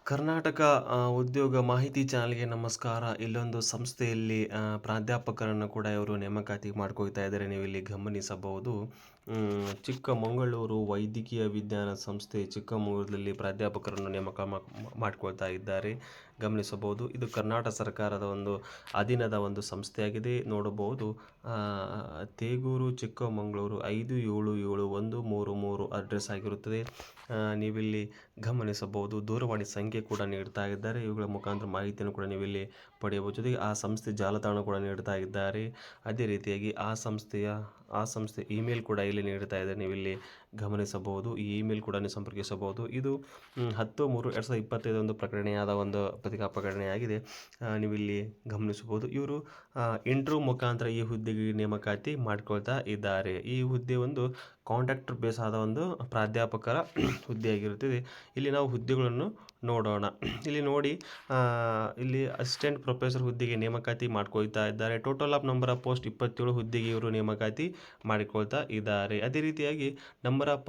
ಕರ್ನಾಟಕ ಉದ್ಯೋಗ ಮಾಹಿತಿ ಚಾನಲ್‌ಗೆ ನಮಸ್ಕಾರ. ಇಲ್ಲೊಂದು ಸಂಸ್ಥೆಯಲ್ಲಿ ಪ್ರಾಧ್ಯಾಪಕರನ್ನು ಕೂಡ ಇವರು ನೇಮಕಾತಿ ಮಾಡ್ಕೊಳ್ತಾ ಇದ್ದಾರೆ. ನೀವಿಲ್ಲಿ ಗಮನಿಸಬಹುದು. ಚಿಕ್ಕಮಗಳೂರು ವೈದ್ಯಕೀಯ ವಿಜ್ಞಾನ ಸಂಸ್ಥೆ ಚಿಕ್ಕಮಗಳೂರಲ್ಲಿ ಪ್ರಾಧ್ಯಾಪಕರನ್ನು ನೇಮಕ ಮಾಡ್ಕೊಳ್ತಾ ಇದ್ದಾರೆ. ಗಮನಿಸಬಹುದು. ಇದು ಕರ್ನಾಟಕ ಸರ್ಕಾರದ ಒಂದು ಅಧೀನದ ಒಂದು ಸಂಸ್ಥೆಯಾಗಿದೆ. ನೋಡಬಹುದು ತೇಗೂರು ಚಿಕ್ಕಮಗಳೂರು 577133 ಅಡ್ರೆಸ್ ಆಗಿರುತ್ತದೆ. ನೀವಿಲ್ಲಿ ಗಮನಿಸಬಹುದು. ದೂರವಾಣಿ ಸಂಖ್ಯೆ ಕೂಡ ನೀಡ್ತಾ ಇದ್ದಾರೆ. ಇವುಗಳ ಮುಖಾಂತರ ಮಾಹಿತಿಯನ್ನು ಕೂಡ ನೀವಿಲ್ಲಿ ಪಡೆಯಬಹುದು. ಜೊತೆಗೆ ಆ ಸಂಸ್ಥೆ ಜಾಲತಾಣ ಕೂಡ ನೀಡ್ತಾ ಇದ್ದಾರೆ. ಅದೇ ರೀತಿಯಾಗಿ ಆ ಸಂಸ್ಥೆ ಇಮೇಲ್ ಕೂಡ ಇಲ್ಲಿ ನೀಡ್ತಾ ಇದ್ದಾರೆ. ನೀವಿಲ್ಲಿ ಗಮನಿಸಬಹುದು. ಈ ಇಮೇಲ್ ಕೂಡ ನೀವು ಸಂಪರ್ಕಿಸಬಹುದು. ಇದು 10/3/2025 ಒಂದು ಪ್ರಕಟಣೆಯಾದ ಒಂದು ಪತ್ರಿಕಾ ಪ್ರಕಟಣೆಯಾಗಿದೆ. ನೀವಿಲ್ಲಿ ಗಮನಿಸಬಹುದು. ಇವರು ಇಂಟರ್ವ್ಯೂ ಮುಖಾಂತರ ಈ ಹುದ್ದೆಗೆ ನೇಮಕಾತಿ ಮಾಡ್ಕೊಳ್ತಾ ಇದ್ದಾರೆ. ಈ ಹುದ್ದೆ ಒಂದು ಕಾಂಟ್ರಾಕ್ಟರ್ ಬೇಸ್ ಆದ ಒಂದು ಪ್ರಾಧ್ಯಾಪಕರ ಹುದ್ದೆಯಾಗಿರುತ್ತದೆ. ಇಲ್ಲಿ ನಾವು ಹುದ್ದೆಗಳನ್ನು ನೋಡೋಣ. ಇಲ್ಲಿ ನೋಡಿ, ಇಲ್ಲಿ ಅಸಿಸ್ಟೆಂಟ್ ಪ್ರೊಫೆಸರ್ ಹುದ್ದೆಗೆ ನೇಮಕಾತಿ ಮಾಡ್ಕೊಳ್ತಾ ಇದ್ದಾರೆ. Total of number of post 27 ಹುದ್ದೆಗೆ ಇವರು ನೇಮಕಾತಿ ಮಾಡಿಕೊಳ್ತಾ ಇದ್ದಾರೆ. ಅದೇ ರೀತಿಯಾಗಿ number of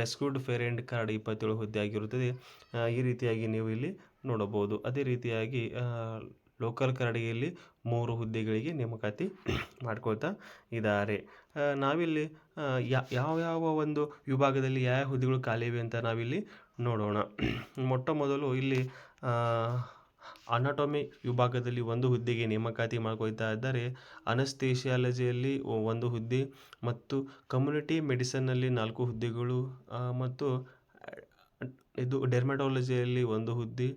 rescued parent card 27 ಹುದ್ದೆ ಆಗಿರುತ್ತದೆ. ಈ ರೀತಿಯಾಗಿ ನೀವು ಇಲ್ಲಿ ನೋಡಬಹುದು. ಅದೇ ರೀತಿಯಾಗಿ ಲೋಕಲ್ ಕರಡಿಗೆಯಲ್ಲಿ 3 ಹುದ್ದೆಗಳಿಗೆ ನೇಮಕಾತಿ ಮಾಡ್ಕೊಳ್ತಾ ಇದ್ದಾರೆ. ನಾವಿಲ್ಲಿ ಯಾವ ಒಂದು ವಿಭಾಗದಲ್ಲಿ ಯಾವ ಹುದ್ದೆಗಳು ಖಾಲಿ ಇವೆ ಅಂತ ನಾವಿಲ್ಲಿ ನೋಡೋಣ. ಮೊಟ್ಟ ಮೊದಲು ಇಲ್ಲಿ ಅನಾಟೊಮಿ ವಿಭಾಗದಲ್ಲಿ 1 ಹುದ್ದೆಗೆ ನೇಮಕಾತಿ ಮಾಡ್ಕೊಳ್ತಾ ಇದ್ದಾರೆ. ಅನಸ್ತೇಶಿಯಾಲಜಿಯಲ್ಲಿ 1 ಹುದ್ದೆ ಮತ್ತು ಕಮ್ಯುನಿಟಿ ಮೆಡಿಸಿನ್ನಲ್ಲಿ 4 ಹುದ್ದೆಗಳು ಮತ್ತು ಇದು ಡೆರ್ಮಟಾಲಜಿಯಲ್ಲಿ 1 ಹುದ್ದೆ,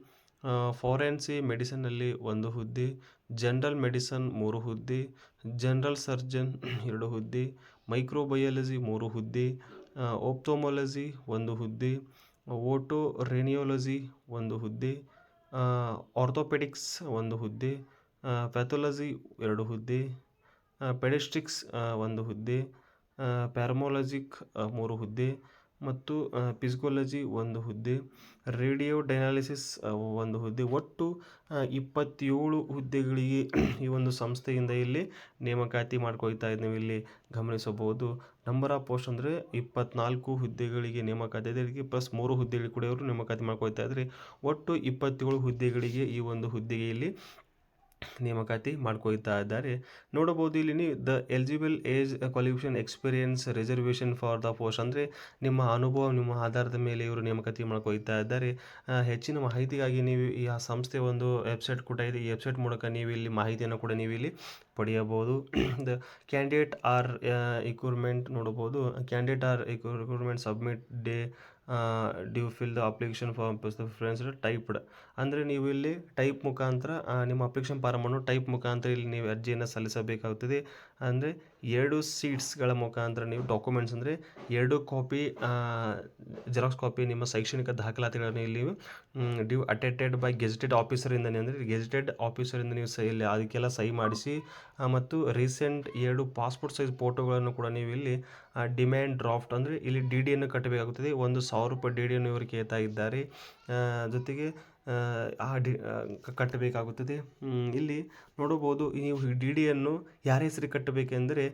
ಫಾರೆನ್ಸಿ ಮೆಡಿಸಿನ್ನಲ್ಲಿ 1 ಹುದ್ದೆ, ಜನರಲ್ ಮೆಡಿಸಿನ್ 3 ಹುದ್ದೆ, ಜನರಲ್ ಸರ್ಜನ್ 2 ಹುದ್ದೆ, ಮೈಕ್ರೋಬಯಾಲಜಿ 3 ಹುದ್ದೆ, ಒಪ್ಥೋಮಾಲಜಿ 1 ಹುದ್ದೆ, ಓಟೋ ರೇನಿಯಾಲಜಿ 1 ಹುದ್ದೆ, ಆರ್ಥೋಪೆಡಿಕ್ಸ್ 1 ಹುದ್ದೆ, ಪ್ಯಾಥಾಲಜಿ 2 ಹುದ್ದೆ, ಪೆಡಿಯಾಟ್ರಿಕ್ಸ್ 1 ಹುದ್ದೆ, ಪ್ಯಾರಮಾಲಜಿಕ್ 3 ಹುದ್ದೆ ಮತ್ತು ಫಿಸಿಯಾಲಜಿ 1 ಹುದ್ದೆ, ರೇಡಿಯೋ ಡಯಾಲಿಸಿಸ್ 1 ಹುದ್ದೆ. ಒಟ್ಟು 27 ಹುದ್ದೆಗಳಿಗೆ ಈ ಒಂದು ಸಂಸ್ಥೆಯಿಂದ ಇಲ್ಲಿ ನೇಮಕಾತಿ ಮಾಡ್ಕೊಳ್ತಾ ಇದ್ದೀವಿ. ಇಲ್ಲಿ ಗಮನಿಸಬಹುದು. ನಂಬರ್ ಆಫ್ ಪೋಸ್ಟ್ ಅಂದರೆ 24 ಹುದ್ದೆಗಳಿಗೆ ನೇಮಕಾತಿ. ಅದೇ ರೀತಿ ಪ್ಲಸ್ 3 ಹುದ್ದೆಗಳಿಗೆ ಕೂಡ ಇವರು ನೇಮಕಾತಿ ಮಾಡ್ಕೊಳ್ತಾ ಇದ್ದಾರೆ. ಒಟ್ಟು 27 ಹುದ್ದೆಗಳಿಗೆ ಈ ಒಂದು ಹುದ್ದೆಗೆ ಇಲ್ಲಿ ನೇಮಕಾತಿ ಮಾಡ್ಕೊಳ್ತಾ ಇದ್ದಾರೆ. ನೋಡಬಹುದು ಇಲ್ಲಿ ನೀವು the eligible age qualification experience reservation for the post ಅಂದರೆ ನಿಮ್ಮ ಅನುಭವ, ನಿಮ್ಮ ಆಧಾರದ ಮೇಲೆ ಇವರು ನೇಮಕಾತಿ ಮಾಡ್ಕೊಳ್ತಾ ಇದ್ದಾರೆ. ಹೆಚ್ಚಿನ ಮಾಹಿತಿಗಾಗಿ ನೀವು ಈ ಆ ಸಂಸ್ಥೆ ಒಂದು ವೆಬ್ಸೈಟ್ ಕೂಡ ಇದೆ. ಈ ವೆಬ್ಸೈಟ್ ಮೂಲಕ ನೀವು ಇಲ್ಲಿ ಮಾಹಿತಿಯನ್ನು ಕೂಡ ನೀವು ಇಲ್ಲಿ ಪಡೆಯಬಹುದು. ದ ಕ್ಯಾಂಡಿಡೇಟ್ ಆರ್ ರಿಕ್ರೂಟ್ಮೆಂಟ್ ನೋಡಬಹುದು. Candidate are recruitment submit day due fill the application form preference typed ಅಂದರೆ ನೀವು ಇಲ್ಲಿ ಟೈಪ್ ಮುಖಾಂತರ ನಿಮ್ಮ ಅಪ್ಲಿಕೇಶನ್ ಫಾರಮನ್ನು ಟೈಪ್ ಮುಖಾಂತರ ಇಲ್ಲಿ ನೀವು ಅರ್ಜಿಯನ್ನು ಸಲ್ಲಿಸಬೇಕಾಗುತ್ತದೆ. ಅಂದರೆ 2 ಸೀಟ್ಸ್ಗಳ ಮುಖಾಂತರ ನೀವು ಡಾಕ್ಯುಮೆಂಟ್ಸ್ ಅಂದರೆ 2 ಕಾಪಿ ಜೆರಾಕ್ಸ್ ಕಾಪಿ ನಿಮ್ಮ ಶೈಕ್ಷಣಿಕ ದಾಖಲಾತಿಗಳನ್ನು ಇಲ್ಲಿ ಡ್ಯೂ ಅಟೆಸ್ಟೆಡ್ ಬೈ ಗೆಜೆಟೆಡ್ ಆಫೀಸರಿಂದ ಅಂದರೆ ಗೆಜೆಟೆಡ್ ಆಫೀಸರಿಂದ ನೀವು ಇಲ್ಲಿ ಅದಕ್ಕೆಲ್ಲ ಸಹಿ ಮಾಡಿಸಿ ಮತ್ತು ರೀಸೆಂಟ್ 2 ಪಾಸ್ಪೋರ್ಟ್ ಸೈಜ್ ಫೋಟೋಗಳನ್ನು ಕೂಡ ನೀವು ಇಲ್ಲಿ ಡಿಮ್ಯಾಂಡ್ ಡ್ರಾಫ್ಟ್ ಅಂದರೆ ಇಲ್ಲಿ ಡಿ ಡಿಯನ್ನು ಕಟ್ಟಬೇಕಾಗುತ್ತದೆ. 1,000 ರೂಪಾಯಿ ಡಿ ಡಿಯನ್ನು ಇವರು ಕೇಳ್ತಾ ಇದ್ದಾರೆ. ಜೊತೆಗೆ ಕಟ್ಟಬೇಕಾಗುತ್ತದೆ. ಇಲ್ಲಿ ನೋಡಬಹುದು. ನೀವು ಡಿ ಡಿಯನ್ನು ಯಾರ ಹೆಸರಿಗೆ ಕಟ್ಟಬೇಕೆಂದರೆ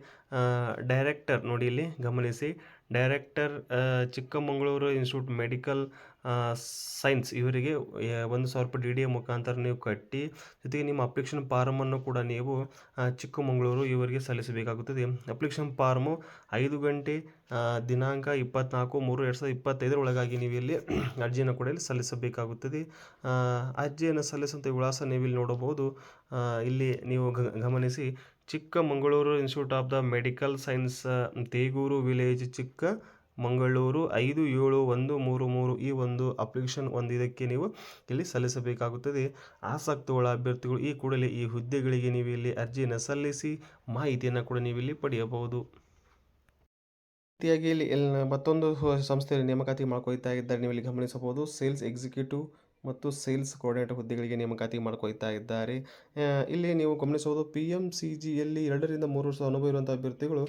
ಡೈರೆಕ್ಟರ್ ನೋಡಿ ಇಲ್ಲಿ ಗಮನಿಸಿ. Director Chikkamagaluru institute medical science ಇವರಿಗೆ 1,000 ರೂಪಾಯಿ ಡಿ ಡಿಯ ಮುಖಾಂತರ ನೀವು ಕಟ್ಟಿ, ಜೊತೆಗೆ ನಿಮ್ಮ ಅಪ್ಲಿಕೇಶನ್ ಫಾರಮನ್ನು ಕೂಡ ನೀವು ಚಿಕ್ಕಮಗಳೂರು ಇವರಿಗೆ ಸಲ್ಲಿಸಬೇಕಾಗುತ್ತದೆ. ಅಪ್ಲಿಕೇಶನ್ ಫಾರ್ಮು 5 ಗಂಟೆ ದಿನಾಂಕ 24/3/2025 ಒಳಗಾಗಿ ನೀವು ಇಲ್ಲಿ ಅರ್ಜಿಯನ್ನು ಕೂಡ ಇಲ್ಲಿ ಸಲ್ಲಿಸಬೇಕಾಗುತ್ತದೆ. ಅರ್ಜಿಯನ್ನು ಸಲ್ಲಿಸುವಂಥ ವಿಳಾಸ ನೀವು ಇಲ್ಲಿ ನೋಡಬಹುದು. ಇಲ್ಲಿ ನೀವು ಗಮನಿಸಿ. Chikkamagaluru institute of the medical science, Tegur village, Chikkamagaluru 571133 ಈ ಒಂದು ಅಪ್ಲಿಕೇಶನ್ ಇದಕ್ಕೆ ನೀವು ಇಲ್ಲಿ ಸಲ್ಲಿಸಬೇಕಾಗುತ್ತದೆ. ಆಸಕ್ತಗಳ ಅಭ್ಯರ್ಥಿಗಳು ಈ ಕೂಡಲೇ ಈ ಹುದ್ದೆಗಳಿಗೆ ನೀವು ಇಲ್ಲಿ ಅರ್ಜಿಯನ್ನು ಸಲ್ಲಿಸಿ ಮಾಹಿತಿಯನ್ನು ಕೂಡ ನೀವು ಇಲ್ಲಿ ಪಡೆಯಬಹುದು. ರೀತಿಯಾಗಿ ಇಲ್ಲಿ ಮತ್ತೊಂದು ಸಂಸ್ಥೆಯಲ್ಲಿ ನೇಮಕಾತಿ ಮಾಡ್ಕೊಳ್ತಾ ಇದ್ದಾರೆ. ನೀವು ಇಲ್ಲಿ ಗಮನಿಸಬಹುದು. ಸೇಲ್ಸ್ ಎಕ್ಸಿಕ್ಯೂಟಿವ್ ಮತ್ತು ಸೇಲ್ಸ್ ಕೋಆರ್ಡಿನೇಟರ್ ಹುದ್ದೆಗಳಿಗೆ ನೇಮಕಾತಿ ಮಾಡ್ಕೊಳ್ತಾ ಇದ್ದಾರೆ. ಇಲ್ಲಿ ನೀವು ಗಮನಿಸಬಹುದು. PMCGಯಲ್ಲಿ 2ರಿಂದ 3 ವರ್ಷದ ಅನುಭವ ಇರುವಂಥ ಅಭ್ಯರ್ಥಿಗಳು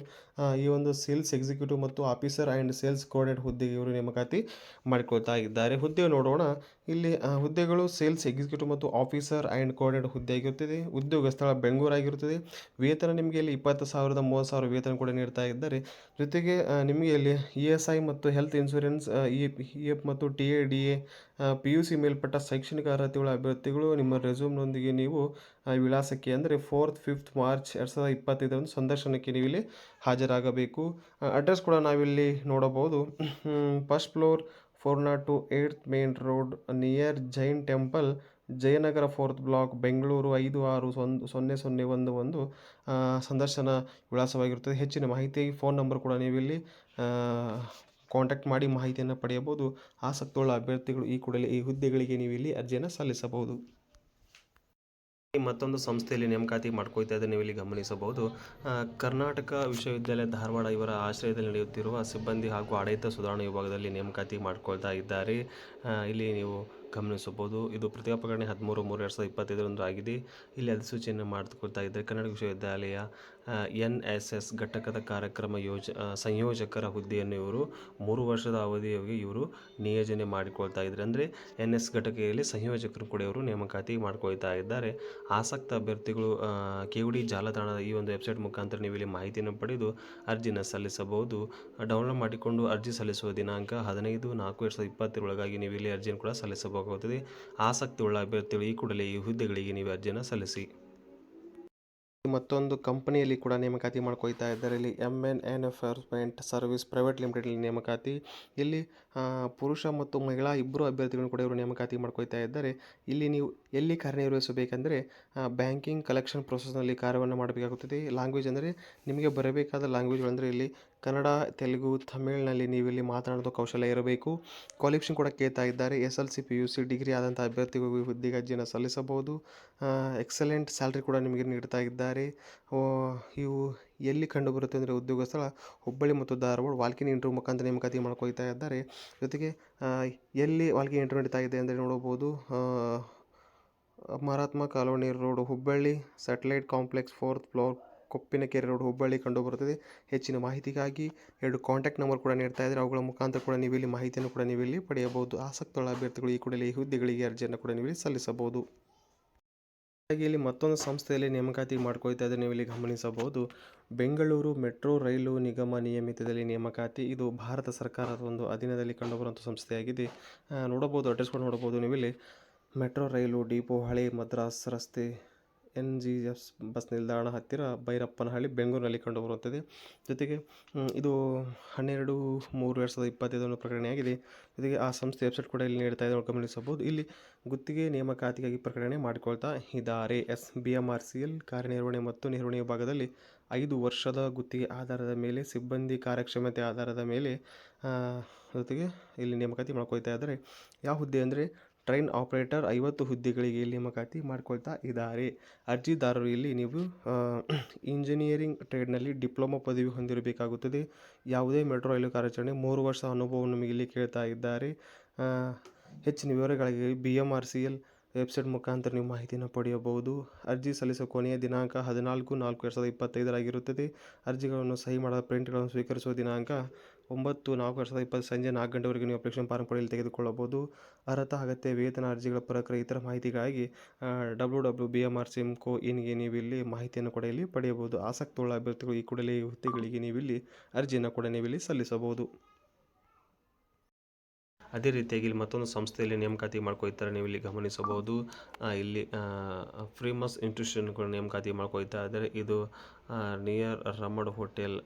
ಈ ಒಂದು ಸೇಲ್ಸ್ ಎಕ್ಸಿಕ್ಯೂಟಿವ್ ಮತ್ತು ಆಫೀಸರ್ ಆ್ಯಂಡ್ ಸೇಲ್ಸ್ ಕೋಆರ್ಡಿನೇಟರ್ ಹುದ್ದೆಗೆ ಇವರು ನೇಮಕಾತಿ ಮಾಡಿಕೊಳ್ತಾ ಇದ್ದಾರೆ. ಹುದ್ದೆ ನೋಡೋಣ. ಇಲ್ಲಿ ಹುದ್ದೆಗಳು ಸೇಲ್ಸ್ ಎಕ್ಸಿಕ್ಯೂಟಿವ್ ಮತ್ತು ಆಫೀಸರ್ ಆ್ಯಂಡ್ ಕೋಆರ್ಡಿನೇಟರ್ ಹುದ್ದೆ ಆಗಿರುತ್ತದೆ. ಉದ್ಯೋಗ ಸ್ಥಳ ಬೆಂಗಳೂರು ಆಗಿರುತ್ತದೆ. ವೇತನ ನಿಮಗೆ ಇಲ್ಲಿ 20,000 30,000 ವೇತನ ಕೂಡ ನೀಡ್ತಾ ಇದ್ದಾರೆ. ಜೊತೆಗೆ ನಿಮಗೆ ಇಲ್ಲಿ ESI ಮತ್ತು ಹೆಲ್ತ್ ಇನ್ಶೂರೆನ್ಸ್, EF ಮತ್ತು TA, DA, PUC ಮೇಲ್ಪಟ್ಟ ಶೈಕ್ಷಣಿಕ ಅರ್ಹತೆಗಳ ಅಭ್ಯರ್ಥಿಗಳು ನಿಮ್ಮ ರೆಸ್ಯೂಮ್ನೊಂದಿಗೆ ನೀವು ವಿಳಾಸಕ್ಕೆ ಅಂದರೆ 4th 5th ಮಾರ್ಚ್ 2025 ಸಂದರ್ಶನಕ್ಕೆ ನೀವು ಇಲ್ಲಿ ಹಾಜರಾಗಬೇಕು. ಅಡ್ರೆಸ್ ಕೂಡ ನಾವಿಲ್ಲಿ ನೋಡಬಹುದು. First floor 402 8th main road near Jain temple, Jayanagar 4th block, Bengaluru 560011 ಸಂದರ್ಶನ ವಿಳಾಸವಾಗಿರುತ್ತದೆ. ಹೆಚ್ಚಿನ ಮಾಹಿತಿಯಾಗಿ ಫೋನ್ ನಂಬರ್ ಕೂಡ ನೀವಿಲ್ಲಿ ಕಾಂಟ್ಯಾಕ್ಟ್ ಮಾಡಿ ಮಾಹಿತಿಯನ್ನು ಪಡೆಯಬಹುದು. ಆಸಕ್ತಿಯುಳ್ಳ ಅಭ್ಯರ್ಥಿಗಳು ಈ ಕೂಡಲೇ ಈ ಹುದ್ದೆಗಳಿಗೆ ನೀವು ಇಲ್ಲಿ ಅರ್ಜಿಯನ್ನು ಸಲ್ಲಿಸಬಹುದು. ಮತ್ತೊಂದು ಸಂಸ್ಥೆಯಲ್ಲಿ ನೇಮಕಾತಿ ಮಾಡ್ಕೊಳ್ತಾ ಇದ್ದರೆ ನೀವು ಇಲ್ಲಿ ಗಮನಿಸಬಹುದು. ಕರ್ನಾಟಕ ವಿಶ್ವವಿದ್ಯಾಲಯ ಧಾರವಾಡ ಇವರ ಆಶ್ರಯದಲ್ಲಿ ನಡೆಯುತ್ತಿರುವ ಸಿಬ್ಬಂದಿ ಹಾಗೂ ಆಡಳಿತ ಸುಧಾರಣಾ ವಿಭಾಗದಲ್ಲಿ ನೇಮಕಾತಿ ಮಾಡ್ಕೊಳ್ತಾ ಇದ್ದಾರೆ. ಇಲ್ಲಿ ನೀವು ಗಮನಿಸಬಹುದು. ಇದು ಪ್ರತಿಭಾ 13/3/2025 ಆಗಿದೆ. ಇಲ್ಲಿ ಅಧಿಸೂಚನೆಯನ್ನು ಮಾಡಿಕೊಳ್ತಾ ಇದ್ದಾರೆ. ಕರ್ನಾಟಕ ವಿಶ್ವವಿದ್ಯಾಲಯ NSS ಘಟಕದ ಕಾರ್ಯಕ್ರಮ ಸಂಯೋಜಕರ ಹುದ್ದೆಯನ್ನು ಇವರು 3 ವರ್ಷದ ಅವಧಿಯಾಗಿ ಇವರು ನಿಯೋಜನೆ ಮಾಡಿಕೊಳ್ತಾ ಇದ್ದಾರೆ. ಅಂದರೆ NS ಘಟಕದಲ್ಲಿ ಸಂಯೋಜಕರು ಕೂಡ ಇವರು ನೇಮಕಾತಿ ಮಾಡ್ಕೊಳ್ತಾ ಇದ್ದಾರೆ. ಆಸಕ್ತ ಅಭ್ಯರ್ಥಿಗಳು KOD ಜಾಲತಾಣದ ಈ ಒಂದು ವೆಬ್ಸೈಟ್ ಮುಖಾಂತರ ನೀವು ಇಲ್ಲಿ ಮಾಹಿತಿಯನ್ನು ಪಡೆದು ಅರ್ಜಿನ ಸಲ್ಲಿಸಬಹುದು. ಡೌನ್ಲೋಡ್ ಮಾಡಿಕೊಂಡು ಅರ್ಜಿ ಸಲ್ಲಿಸುವ ದಿನಾಂಕ 15/4/2020 ಒಳಗಾಗಿ ನೀವು ಇಲ್ಲಿ ಅರ್ಜಿಯನ್ನು ಕೂಡ ಸಲ್ಲಿಸಬಹುದಾಗುತ್ತದೆ. ಆಸಕ್ತಿ ಉಳ್ಳ ಅಭ್ಯರ್ಥಿಗಳು ಈ ಕೂಡಲೇ ಈ ಹುದ್ದೆಗಳಿಗೆ ನೀವು ಅರ್ಜಿಯನ್ನು ಸಲ್ಲಿಸಿ. ಮತ್ತೊಂದು ಕಂಪನಿಯಲ್ಲಿ ಕೂಡ ನೇಮಕಾತಿ ಮಾಡ್ಕೊಳ್ತಾ ಇದ್ದಾರೆ. ಇಲ್ಲಿ MN enforcement service private limited ನೇಮಕಾತಿ. ಇಲ್ಲಿ ಪುರುಷ ಮತ್ತು ಮಹಿಳಾ ಇಬ್ಬರು ಅಭ್ಯರ್ಥಿಗಳನ್ನು ಕೂಡ ಇವರು ನೇಮಕಾತಿ ಮಾಡ್ಕೊಳ್ತಾ ಇದ್ದಾರೆ. ಇಲ್ಲಿ ನೀವು ಎಲ್ಲಿ ಕಾರ್ಯನಿರ್ವಹಿಸಬೇಕೆಂದರೆ ಬ್ಯಾಂಕಿಂಗ್ ಕಲೆಕ್ಷನ್ ಪ್ರೊಸೆಸ್ನಲ್ಲಿ ಕಾರ್ಯವನ್ನು ಮಾಡಬೇಕಾಗುತ್ತದೆ. ಲ್ಯಾಂಗ್ವೇಜ್ ಅಂದರೆ ನಿಮಗೆ ಬರಬೇಕಾದ ಲ್ಯಾಂಗ್ವೇಜ್ಗಳಂದರೆ ಇಲ್ಲಿ ಕನ್ನಡ, ತೆಲುಗು, ತಮಿಳಿನಲ್ಲಿ ನೀವು ಇಲ್ಲಿ ಮಾತನಾಡೋದು ಕೌಶಲ್ಯ ಇರಬೇಕು. ಕ್ವಾಲಿಫಿಕೇಷನ್ ಕೂಡ ಕೇಳ್ತಾ ಇದ್ದಾರೆ. SLC PUC ಡಿಗ್ರಿ ಆದಂಥ ಅಭ್ಯರ್ಥಿಗಳು ಹುದ್ದೆಗೆ ಅರ್ಜಿಯನ್ನು ಸಲ್ಲಿಸಬಹುದು. ಎಕ್ಸಲೆಂಟ್ ಸ್ಯಾಲ್ರಿ ಕೂಡ ನಿಮಗೆ ನೀಡ್ತಾ ಇದ್ದಾರೆ. ಇವು ಎಲ್ಲಿ ಕಂಡುಬರುತ್ತೆ ಅಂದರೆ ಉದ್ಯೋಗ ಸ್ಥಳ ಹುಬ್ಬಳ್ಳಿ ಮತ್ತು ಧಾರವಾಡ. ವಾಲ್ಕಿನ್ ಇಂಟರ್ವ್ಯೂ ಮುಖಾಂತರ ನೇಮಕಾತಿ ಮಾಡ್ಕೊಳ್ತಾ ಇದ್ದಾರೆ. ಜೊತೆಗೆ ಎಲ್ಲಿ ವಾಲ್ಕಿನ್ ಇಂಟರ್ವ್ಯೂ ನಡೀತಾ ಇದೆ ಅಂದರೆ ನೋಡಬಹುದು. Mahatma colony road Hubballi, satellite complex 4th floor, Koppinakere road Hubballi ಕಂಡುಬರುತ್ತದೆ. ಹೆಚ್ಚಿನ ಮಾಹಿತಿಗಾಗಿ 2 ಕಾಂಟ್ಯಾಕ್ಟ್ ನಂಬರ್ ಕೂಡ ನೀಡ್ತಾ ಇದ್ದಾರೆ. ಅವುಗಳ ಮುಖಾಂತರ ಕೂಡ ನೀವು ಇಲ್ಲಿ ಮಾಹಿತಿಯನ್ನು ಕೂಡ ನೀವು ಇಲ್ಲಿ ಪಡೆಯಬಹುದು. ಆಸಕ್ತಿಯುಳ್ಳ ಅಭ್ಯರ್ಥಿಗಳು ಈ ಕೂಡಲೇ ಈ ಹುದ್ದೆಗಳಿಗೆ ಅರ್ಜಿಯನ್ನು ಕೂಡ ನೀವು ಇಲ್ಲಿ ಸಲ್ಲಿಸಬಹುದು. ಹಾಗೆ ಇಲ್ಲಿ ಮತ್ತೊಂದು ಸಂಸ್ಥೆಯಲ್ಲಿ ನೇಮಕಾತಿ ಮಾಡ್ಕೊಳ್ತಾ ಇದ್ದರೆ ನೀವು ಇಲ್ಲಿ ಗಮನಿಸಬಹುದು. ಬೆಂಗಳೂರು ಮೆಟ್ರೋ ರೈಲು ನಿಗಮ ನಿಯಮಿತದಲ್ಲಿ ನೇಮಕಾತಿ. ಇದು ಭಾರತ ಸರ್ಕಾರದ ಒಂದು ಅಧೀನದಲ್ಲಿ ಕಂಡುಬರುವಂಥ ಸಂಸ್ಥೆಯಾಗಿದೆ. ನೋಡಬಹುದು, ಅಡ್ರೆಸ್ ಕೂಡ ನೋಡಬಹುದು ನೀವು ಇಲ್ಲಿ. ಮೆಟ್ರೋ ರೈಲು ಡಿಪೋ ಹಳೆ ಮದ್ರಾಸ್ ರಸ್ತೆ, NGS ಬಸ್ ನಿಲ್ದಾಣ ಹತ್ತಿರ ಭೈರಪ್ಪನಹಳ್ಳಿ, ಬೆಂಗಳೂರಿನಲ್ಲಿ ಕಂಡುಬರುತ್ತದೆ. ಜೊತೆಗೆ ಇದು 12/3/2025 ಪ್ರಕಟಣೆಯಾಗಿದೆ. ಜೊತೆಗೆ ಆ ಸಂಸ್ಥೆ ವೆಬ್ಸೈಟ್ ಕೂಡ ಇಲ್ಲಿ ನೀಡ್ತಾ ಇದೆ, ಗಮನಿಸಬಹುದು. ಇಲ್ಲಿ ಗುತ್ತಿಗೆ ನೇಮಕಾತಿಗಾಗಿ ಪ್ರಕಟಣೆ ಮಾಡಿಕೊಳ್ತಾ ಇದ್ದಾರೆ. BMRCL ಕಾರ್ಯನಿರ್ವಹಣೆ ಮತ್ತು ನಿರ್ವಹಣೆ ವಿಭಾಗದಲ್ಲಿ 5 ವರ್ಷದ ಗುತ್ತಿಗೆ ಆಧಾರದ ಮೇಲೆ ಸಿಬ್ಬಂದಿ ಕಾರ್ಯಕ್ಷಮತೆ ಆಧಾರದ ಮೇಲೆ ಜೊತೆಗೆ ಇಲ್ಲಿ ನೇಮಕಾತಿ ಮಾಡ್ಕೊಳ್ತಾ ಇದ್ದಾರೆ. ಯಾವ ಹುದ್ದೆ ಅಂದರೆ ಟ್ರೈನ್ ಆಪರೇಟರ್ 50 ಹುದ್ದೆಗಳಿಗೆ ಇಲ್ಲಿ ನೇಮಕಾತಿ ಮಾಡ್ಕೊಳ್ತಾ ಇದ್ದಾರೆ. ಅರ್ಜಿದಾರರು ಇಲ್ಲಿ ನೀವು ಇಂಜಿನಿಯರಿಂಗ್ ಟ್ರೇಡ್ನಲ್ಲಿ ಡಿಪ್ಲೊಮಾ ಪದವಿ ಹೊಂದಿರಬೇಕಾಗುತ್ತದೆ. ಯಾವುದೇ ಮೆಟ್ರೋ ರೈಲು ಕಾರ್ಯಾಚರಣೆ 3 ವರ್ಷ ಅನುಭವವನ್ನು ನಿಮಗೆ ಇಲ್ಲಿ ಕೇಳ್ತಾ ಇದ್ದಾರೆ. ಹೆಚ್ಚಿನ ವಿವರಗಳಿಗೆ BMRCL ವೆಬ್ಸೈಟ್ ಮುಖಾಂತರ ನೀವು ಮಾಹಿತಿಯನ್ನು ಪಡೆಯಬಹುದು. ಅರ್ಜಿ ಸಲ್ಲಿಸುವ ಕೊನೆಯ ದಿನಾಂಕ 14/4/2025 ಆಗಿರುತ್ತದೆ. ಅರ್ಜಿಗಳನ್ನು ಸಹಿ ಮಾಡದ ಪ್ರಿಂಟ್ಗಳನ್ನು ಸ್ವೀಕರಿಸುವ ದಿನಾಂಕ 9/4/2020 ಸಂಜೆ 4 ಗಂಟೆವರೆಗೆ ನೀವು ಅಪ್ಲಿಕೇಶನ್ ಫಾರ್ಮ್ ಕೂಡ ಇಲ್ಲಿ ತೆಗೆದುಕೊಳ್ಳಬಹುದು. ಅರ್ಹತಾ ಅಗತ್ಯ ವೇತನ ಅರ್ಜಿಗಳ ಪ್ರಕ್ರಿಯೆ ಇತರ ಮಾಹಿತಿಗಾಗಿ www.bmrcm.co.in ನೀವು ಇಲ್ಲಿ ಮಾಹಿತಿಯನ್ನು ಕೂಡ ಇಲ್ಲಿ ಪಡೆಯಬಹುದು. ಆಸಕ್ತಿಯುಳ್ಳ ಅಭ್ಯರ್ಥಿಗಳು ಈ ಕೂಡಲೇ ಈ ಹುದ್ದೆಗಳಿಗೆ ನೀವು ಇಲ್ಲಿ ಅರ್ಜಿಯನ್ನು ಕೂಡ ನೀವು ಇಲ್ಲಿ ಸಲ್ಲಿಸಬಹುದು. ಅದೇ ರೀತಿಯಾಗಿ ಇಲ್ಲಿ ಮತ್ತೊಂದು ಸಂಸ್ಥೆಯಲ್ಲಿ ನೇಮಕಾತಿ ಮಾಡ್ಕೊಳ್ತಾರೆ, ನೀವು ಇಲ್ಲಿ ಗಮನಿಸಬಹುದು. ಇಲ್ಲಿ ಫ್ರೀಮಸ್ ಇನ್ಸ್ಟಿಟ್ಯೂಷನ್ ಕೂಡ ನೇಮಕಾತಿ ಮಾಡ್ಕೊಳ್ತಾ ಇದ್ದಾರೆ. ಇದು ನಿಯರ್ ರಮಡ್ ಹೋಟೆಲ್,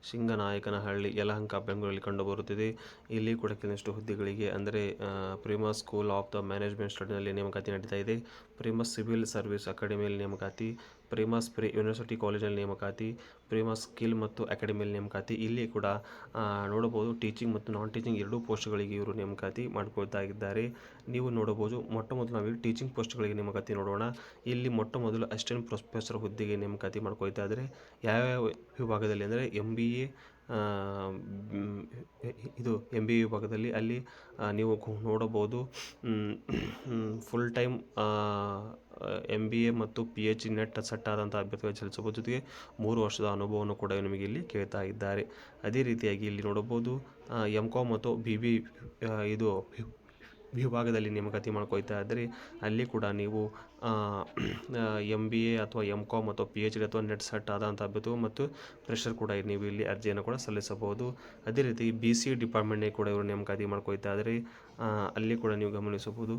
ಶಿಂಗನಾಯಕನಹಳ್ಳಿ, ಯಲಹಂಕ, ಬೆಂಗಳೂರಲ್ಲಿ ಕಂಡುಬರುತ್ತಿದೆ. ಇಲ್ಲಿ ಕೂಡ ಕೆಲವಷ್ಟು ಹುದ್ದೆಗಳಿಗೆ ಅಂದರೆ ಪ್ರಿಮಸ್ ಸ್ಕೂಲ್ ಆಫ್ ದ ಮ್ಯಾನೇಜ್ಮೆಂಟ್ ಸ್ಟಡಿನಲ್ಲಿ ನೇಮಕಾತಿ ನಡೀತಾ ಇದೆ. ಪ್ರಿಮಸ್ ಸಿವಿಲ್ ಸರ್ವಿಸ್ ಅಕಾಡೆಮಿಯಲ್ಲಿ ನೇಮಕಾತಿ, ಪ್ರಿಮಸ್ ಪ್ರಿ ಯೂನಿವರ್ಸಿಟಿ ಕಾಲೇಜಲ್ಲಿ ನೇಮಕಾತಿ, ಪ್ರಿಮಸ್ ಸ್ಕಿಲ್ ಮತ್ತು ಅಕಾಡೆಮಿಯಲ್ಲಿ ನೇಮಕಾತಿ. ಇಲ್ಲಿ ಕೂಡ ನೋಡಬಹುದು ಟೀಚಿಂಗ್ ಮತ್ತು ನಾನ್ ಟೀಚಿಂಗ್ ಎರಡೂ ಪೋಸ್ಟ್ಗಳಿಗೆ ಇವರು ನೇಮಕಾತಿ ಮಾಡ್ಕೊಳ್ತಾ ಇದ್ದಾರೆ. ನೀವು ನೋಡಬಹುದು, ಮೊಟ್ಟ ಮೊದಲು ನಾವಿಲ್ಲಿ ಟೀಚಿಂಗ್ ಪೋಸ್ಟ್ಗಳಿಗೆ ನೇಮಕಾತಿ ನೋಡೋಣ. ಇಲ್ಲಿ ಮೊಟ್ಟ ಮೊದಲು ಅಸಿಸ್ಟೆಂಟ್ ಪ್ರೊಫೆಸರ್ ಹುದ್ದೆಗೆ ನೇಮಕಾತಿ ಮಾಡ್ಕೊಳ್ತಾ ಇದ್ದಾರೆ. ಯಾವ್ಯಾವ ವಿಭಾಗದಲ್ಲಿ ಅಂದರೆ MBA, ಇದು MBA ವಿಭಾಗದಲ್ಲಿ ಅಲ್ಲಿ ನೀವು ನೋಡಬಹುದು. ಫುಲ್ ಟೈಮ್ MBA ಮತ್ತು PhD ನೆಟ್ ಸೆಟ್ ಆದಂಥ ಅಭ್ಯರ್ಥಿಗಳು ಸಲ್ಲಿಸಬಹುದು. ಜೊತೆಗೆ 3 ವರ್ಷದ ಅನುಭವವನ್ನು ಕೂಡ ನಿಮಗೆ ಇಲ್ಲಿ ಕೇಳ್ತಾ ಇದ್ದಾರೆ. ಅದೇ ರೀತಿಯಾಗಿ ಇಲ್ಲಿ ನೋಡಬಹುದು MCOM ಮತ್ತು BB ಇದು ವಿಭಾಗದಲ್ಲಿ ನೇಮಕಾತಿ ಮಾಡ್ಕೊಳ್ತಾ ಇದ್ದರೆ ಅಲ್ಲಿ ಕೂಡ ನೀವು MBA ಅಥವಾ MCOM ಅಥವಾ PhD ಅಥವಾ ನೆಟ್ ಸೆಟ್ ಆದಂಥ ಅಭ್ಯರ್ಥಿಗಳು ಮತ್ತು ಫ್ರೆಷರ್ ಕೂಡ ನೀವು ಇಲ್ಲಿ ಅರ್ಜಿಯನ್ನು ಕೂಡ ಸಲ್ಲಿಸಬಹುದು. ಅದೇ ರೀತಿ BC ಡಿಪಾರ್ಟ್ಮೆಂಟ್ಗೆ ಕೂಡ ಇವರು ನೇಮಕಾತಿ ಮಾಡ್ಕೊಳ್ತಾ ಇದ್ದರೆ ಅಲ್ಲಿ ಕೂಡ ನೀವು ಗಮನಿಸಬಹುದು.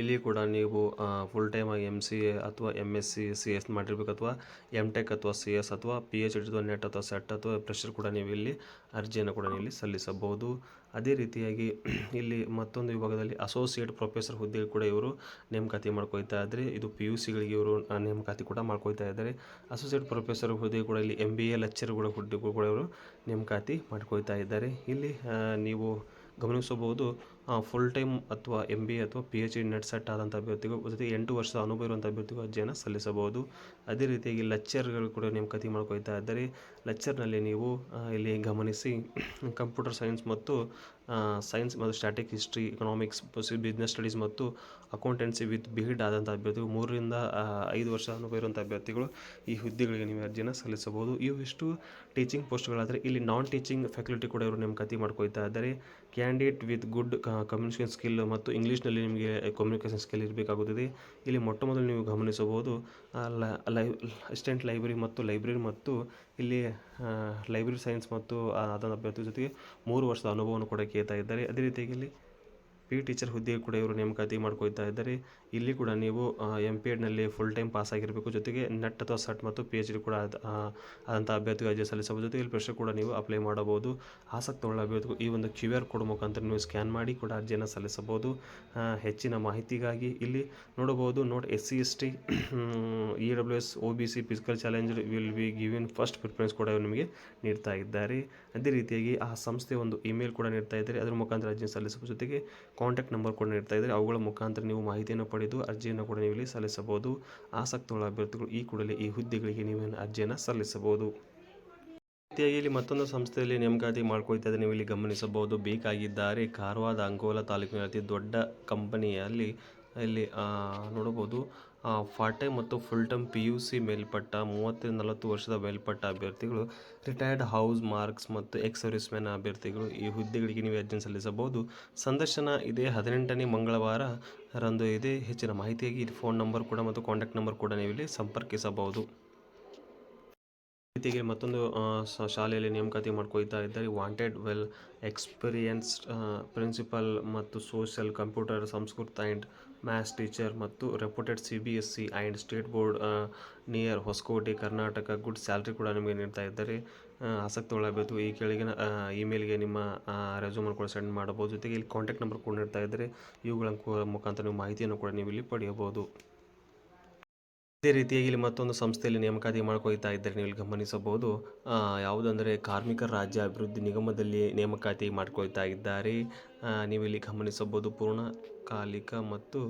ಇಲ್ಲಿ ಕೂಡ ನೀವು ಫುಲ್ ಟೈಮ್ MCA ಅಥವಾ MSc CS ಮಾಡಿರ್ಬೇಕು, ಅಥವಾ MTech ಅಥವಾ CS ಅಥವಾ PhD ಅಥವಾ ನೆಟ್ ಅಥವಾ ಸೆಟ್ ಅಥವಾ ಫ್ರೆಷರ್ ಕೂಡ ನೀವು ಇಲ್ಲಿ ಅರ್ಜಿಯನ್ನು ಕೂಡ ನೀವು ಇಲ್ಲಿ ಸಲ್ಲಿಸಬಹುದು. ಅದೇ ರೀತಿಯಾಗಿ ಇಲ್ಲಿ ಮತ್ತೊಂದು ವಿಭಾಗದಲ್ಲಿ ಅಸೋಸಿಯೇಟ್ ಪ್ರೊಫೆಸರ್ ಹುದ್ದೆಗೆ ಕೂಡ ಇವರು ನೇಮಕಾತಿ ಮಾಡ್ಕೊಳ್ತಾ ಇದ್ದಾರೆ. ಇದು PUCಗಳಿಗೆ ಇವರು ನೇಮಕಾತಿ ಕೂಡ ಮಾಡ್ಕೊಳ್ತಾ ಇದ್ದಾರೆ. ಅಸೋಸಿಯೇಟ್ ಪ್ರೊಫೆಸರ್ ಹುದ್ದೆಗೆ ಕೂಡ ಇಲ್ಲಿ MBA ಲೆಕ್ಚರ್ಗಳ ಹುದ್ದೆಗೂ ಕೂಡ ಇವರು ನೇಮಕಾತಿ ಮಾಡ್ಕೊಳ್ತಾ ಇದ್ದಾರೆ. ಇಲ್ಲಿ ನೀವು ಗಮನಿಸಬಹುದು, ಫುಲ್ ಟೈಮ್ ಅಥವಾ MBA ಅಥವಾ PhD ನೆಟ್ ಸೆಟ್ ಆದಂಥ ಅಭ್ಯರ್ಥಿಗಳು ಜೊತೆಗೆ 8 ವರ್ಷದ ಅನುಭವ ಇರುವಂಥ ಅಭ್ಯರ್ಥಿಗಳು ಅರ್ಜಿಯನ್ನು ಸಲ್ಲಿಸಬಹುದು. ಅದೇ ರೀತಿಯಾಗಿ ಲೆಕ್ಚರ್ಗಳು ಕೂಡ ನೇಮಕಾತಿ ಮಾಡ್ಕೊಳ್ತಾ ಇದ್ದಾರೆ. ಲೆಕ್ಚರ್ನಲ್ಲಿ ನೀವು ಇಲ್ಲಿ ಗಮನಿಸಿ, ಕಂಪ್ಯೂಟರ್ ಸೈನ್ಸ್ ಮತ್ತು ಸೈನ್ಸ್ ಮತ್ತು static history, economics, business studies ಮತ್ತು ಅಕೌಂಟೆನ್ಸಿ ವಿತ್ BEd ಆದಂಥ ಅಭ್ಯರ್ಥಿಗಳು 3 ರಿಂದ 5 ವರ್ಷ ಅನುಭವ ಇರುವಂಥ ಅಭ್ಯರ್ಥಿಗಳು ಈ ಹುದ್ದೆಗಳಿಗೆ ನೀವು ಅರ್ಜಿಯನ್ನು ಸಲ್ಲಿಸಬಹುದು. ಇವಿಷ್ಟು ಟೀಚಿಂಗ್ ಪೋಸ್ಟ್ಗಳಾದರೆ ಇಲ್ಲಿ ನಾನ್ ಟೀಚಿಂಗ್ ಫ್ಯಾಕಲ್ಟಿ ಕೂಡ ಇವರು ನೇಮಕಾತಿ ಮಾಡ್ಕೊಳ್ತಾ ಇದ್ದಾರೆ. Candidate with good communication skill ಮತ್ತು ಇಂಗ್ಲೀಷ್ನಲ್ಲಿ ನಿಮಗೆ ಕಮ್ಯುನಿಕೇಷನ್ ಸ್ಕಿಲ್ ಇರಬೇಕಾಗುತ್ತದೆ. ಇಲ್ಲಿ ಮೊಟ್ಟಮೊದಲು ನೀವು ಗಮನಿಸಬಹುದು, ಅಸಿಸ್ಟೆಂಟ್ ಲೈಬ್ರರಿ ಮತ್ತು ಇಲ್ಲಿ ಲೈಬ್ರರಿ ಸೈನ್ಸ್ ಮತ್ತು ಅದರ ಅಭ್ಯರ್ಥಿ ಜೊತೆಗೆ 3 ವರ್ಷದ ಅನುಭವವನ್ನು ಕೂಡ ಕೇಳ್ತಾ ಇದ್ದಾರೆ. ಅದೇ ರೀತಿಯಾಗಿ ಇಲ್ಲಿ ಟೀಚರ್ ಹುದ್ದೆಗೆ ಕೂಡ ಇವರು ನೇಮಕಾತಿ ಮಾಡ್ಕೊಳ್ತಾ ಇದ್ದಾರೆ. ಇಲ್ಲಿ ಕೂಡ ನೀವು MPedನಲ್ಲಿ ಫುಲ್ ಟೈಮ್ ಪಾಸ್ ಆಗಿರಬೇಕು, ಜೊತೆಗೆ ನೆಟ್ ಅಥವಾ ಸೆಟ್ ಮತ್ತು PhD ಕೂಡ ಆದಂಥ ಅಭ್ಯರ್ಥಿಗಳು ಅರ್ಜಿ ಸಲ್ಲಿಸಬಹುದು. ಜೊತೆಗೆ ಇಲ್ಲಿ ಫ್ರೆಷರ್ ಕೂಡ ನೀವು ಅಪ್ಲೈ ಮಾಡಬಹುದು. ಆಸಕ್ತವುಳ್ಳ ಅಭ್ಯರ್ಥಿಗಳು ಈ ಒಂದು QR ಕೋಡ್ ಮುಖಾಂತರ ನೀವು ಸ್ಕ್ಯಾನ್ ಮಾಡಿ ಕೂಡ ಅರ್ಜಿಯನ್ನು ಸಲ್ಲಿಸಬಹುದು. ಹೆಚ್ಚಿನ ಮಾಹಿತಿಗಾಗಿ ಇಲ್ಲಿ ನೋಡಬಹುದು, note SC ST EWS OBC physical challenge will be given first preference ಕೂಡ ಇವರು ನಿಮಗೆ ನೀಡ್ತಾ ಇದ್ದಾರೆ. ಅದೇ ರೀತಿಯಾಗಿ ಆ ಸಂಸ್ಥೆ ಒಂದು ಇಮೇಲ್ ಕೂಡ ನೀಡ್ತಾ ಇದ್ದಾರೆ, ಅದರ ಮುಖಾಂತರ ಅರ್ಜಿ ಸಲ್ಲಿಸಬಹುದು. ಜೊತೆಗೆ ಕಾಂಟ್ಯಾಕ್ಟ್ ನಂಬರ್ ಕೂಡ ನೀಡ್ತಾ ಇದ್ದಾರೆ, ಅವುಗಳ ಮುಖಾಂತರ ನೀವು ಮಾಹಿತಿಯನ್ನು ಪಡೆದು ಅರ್ಜಿಯನ್ನು ಕೂಡ ನೀವು ಇಲ್ಲಿ ಸಲ್ಲಿಸಬಹುದು. ಆಸಕ್ತವುಳ್ಳ ಅಭ್ಯರ್ಥಿಗಳು ಈ ಕೂಡಲೇ ಈ ಹುದ್ದೆಗಳಿಗೆ ನೀವು ಅರ್ಜಿಯನ್ನು ಸಲ್ಲಿಸಬಹುದು. ರೀತಿಯಾಗಿ ಇಲ್ಲಿ ಮತ್ತೊಂದು ಸಂಸ್ಥೆಯಲ್ಲಿ ನೇಮಕಾತಿ ಮಾಡ್ಕೊಳ್ತಾ ಇದ್ದಾರೆ, ನೀವು ಇಲ್ಲಿ ಗಮನಿಸಬಹುದು. ಬೇಕಾಗಿದ್ದಾರೆ ಕಾರವಾರ ಅಂಕೋಲಾ ತಾಲೂಕಿನ ಅತಿ ದೊಡ್ಡ ಕಂಪನಿಯಲ್ಲಿ ಇಲ್ಲಿ ನೋಡಬಹುದು. ಪಾರ್ಟ್ ಟೈಮ್ ಮತ್ತು ಫುಲ್ ಟೈಮ್ PUC ಮೇಲ್ಪಟ್ಟ 30-40 ವರ್ಷದ ಮೇಲ್ಪಟ್ಟ ಅಭ್ಯರ್ಥಿಗಳು, ರಿಟೈರ್ಡ್ ಹೌಸ್ ಮಾರ್ಕ್ಸ್ ಮತ್ತು ಎಕ್ಸ್ ಸರ್ವಿಸ್ ಮ್ಯಾನ್ ಅಭ್ಯರ್ಥಿಗಳು ಈ ಹುದ್ದೆಗಳಿಗೆ ನೀವು ಅರ್ಜಿ ಸಲ್ಲಿಸಬಹುದು. ಸಂದರ್ಶನ ಇದೇ 18ನೇ ಮಂಗಳವಾರ ರಂದು ಇದೆ. ಹೆಚ್ಚಿನ ಮಾಹಿತಿಯಾಗಿ ಫೋನ್ ನಂಬರ್ ಕೂಡ ಮತ್ತು ಕಾಂಟ್ಯಾಕ್ಟ್ ನಂಬರ್ ಕೂಡ ನೀವು ಇಲ್ಲಿ ಸಂಪರ್ಕಿಸಬಹುದು. ರೀತಿಯಾಗಿ ಮತ್ತೊಂದು ಶಾಲೆಯಲ್ಲಿ ನೇಮಕಾತಿ ಮಾಡ್ಕೊಳ್ತಾ ಇದ್ದಾರೆ. ವಾಂಟೆಡ್ ವೆಲ್ ಎಕ್ಸ್ಪೀರಿಯನ್ಸ್ಡ್ ಪ್ರಿನ್ಸಿಪಲ್ ಮತ್ತು social, computer, Sanskrit and maths teacher ಮತ್ತು reputed CBSE and state board near Hosakote Karnataka. Good salary ಕೂಡ ನಿಮಗೆ ನೀಡ್ತಾ ಇದ್ದಾರೆ. ಆಸಕ್ತಿ ಅಭ್ಯರ್ಥಿಗಳು ಈ ಕೆಳಗಿನ ಇಮೇಲ್ಗೆ ನಿಮ್ಮ ರೆಸ್ಯೂಮನ್ನು ಕೂಡ ಸೆಂಡ್ ಮಾಡಬಹುದು. ಜೊತೆಗೆ ಇಲ್ಲಿ ಕಾಂಟ್ಯಾಕ್ಟ್ ನಂಬರ್ ಕೂಡ ನೀಡ್ತಾ ಇದ್ದಾರೆ, ಇವುಗಳ ಮುಖಾಂತರ ನೀವು ಮಾಹಿತಿಯನ್ನು ಕೂಡ ನೀವು ಇಲ್ಲಿ ಪಡೆಯಬಹುದು. ಇದೇ ರೀತಿಯಾಗಿ ಇಲ್ಲಿ ಮತ್ತೊಂದು ಸಂಸ್ಥೆಯಲ್ಲಿ ನೇಮಕಾತಿ ಮಾಡ್ಕೊಳ್ತಾ ಇದ್ದಾರೆ, ನೀವು ಇಲ್ಲಿ ಗಮನಿಸಬಹುದು. ಯಾವುದಂದರೆ ಕಾರ್ಮಿಕ ರಾಜ್ಯ ಅಭಿವೃದ್ಧಿ ನಿಗಮದಲ್ಲಿ ನೇಮಕಾತಿ ಮಾಡ್ಕೊಳ್ತಾ ಇದ್ದಾರೆ. ನೀವು ಇಲ್ಲಿ ಗಮನಿಸಬಹುದು, ಪೂರ್ಣಕಾಲಿಕ ಮತ್ತು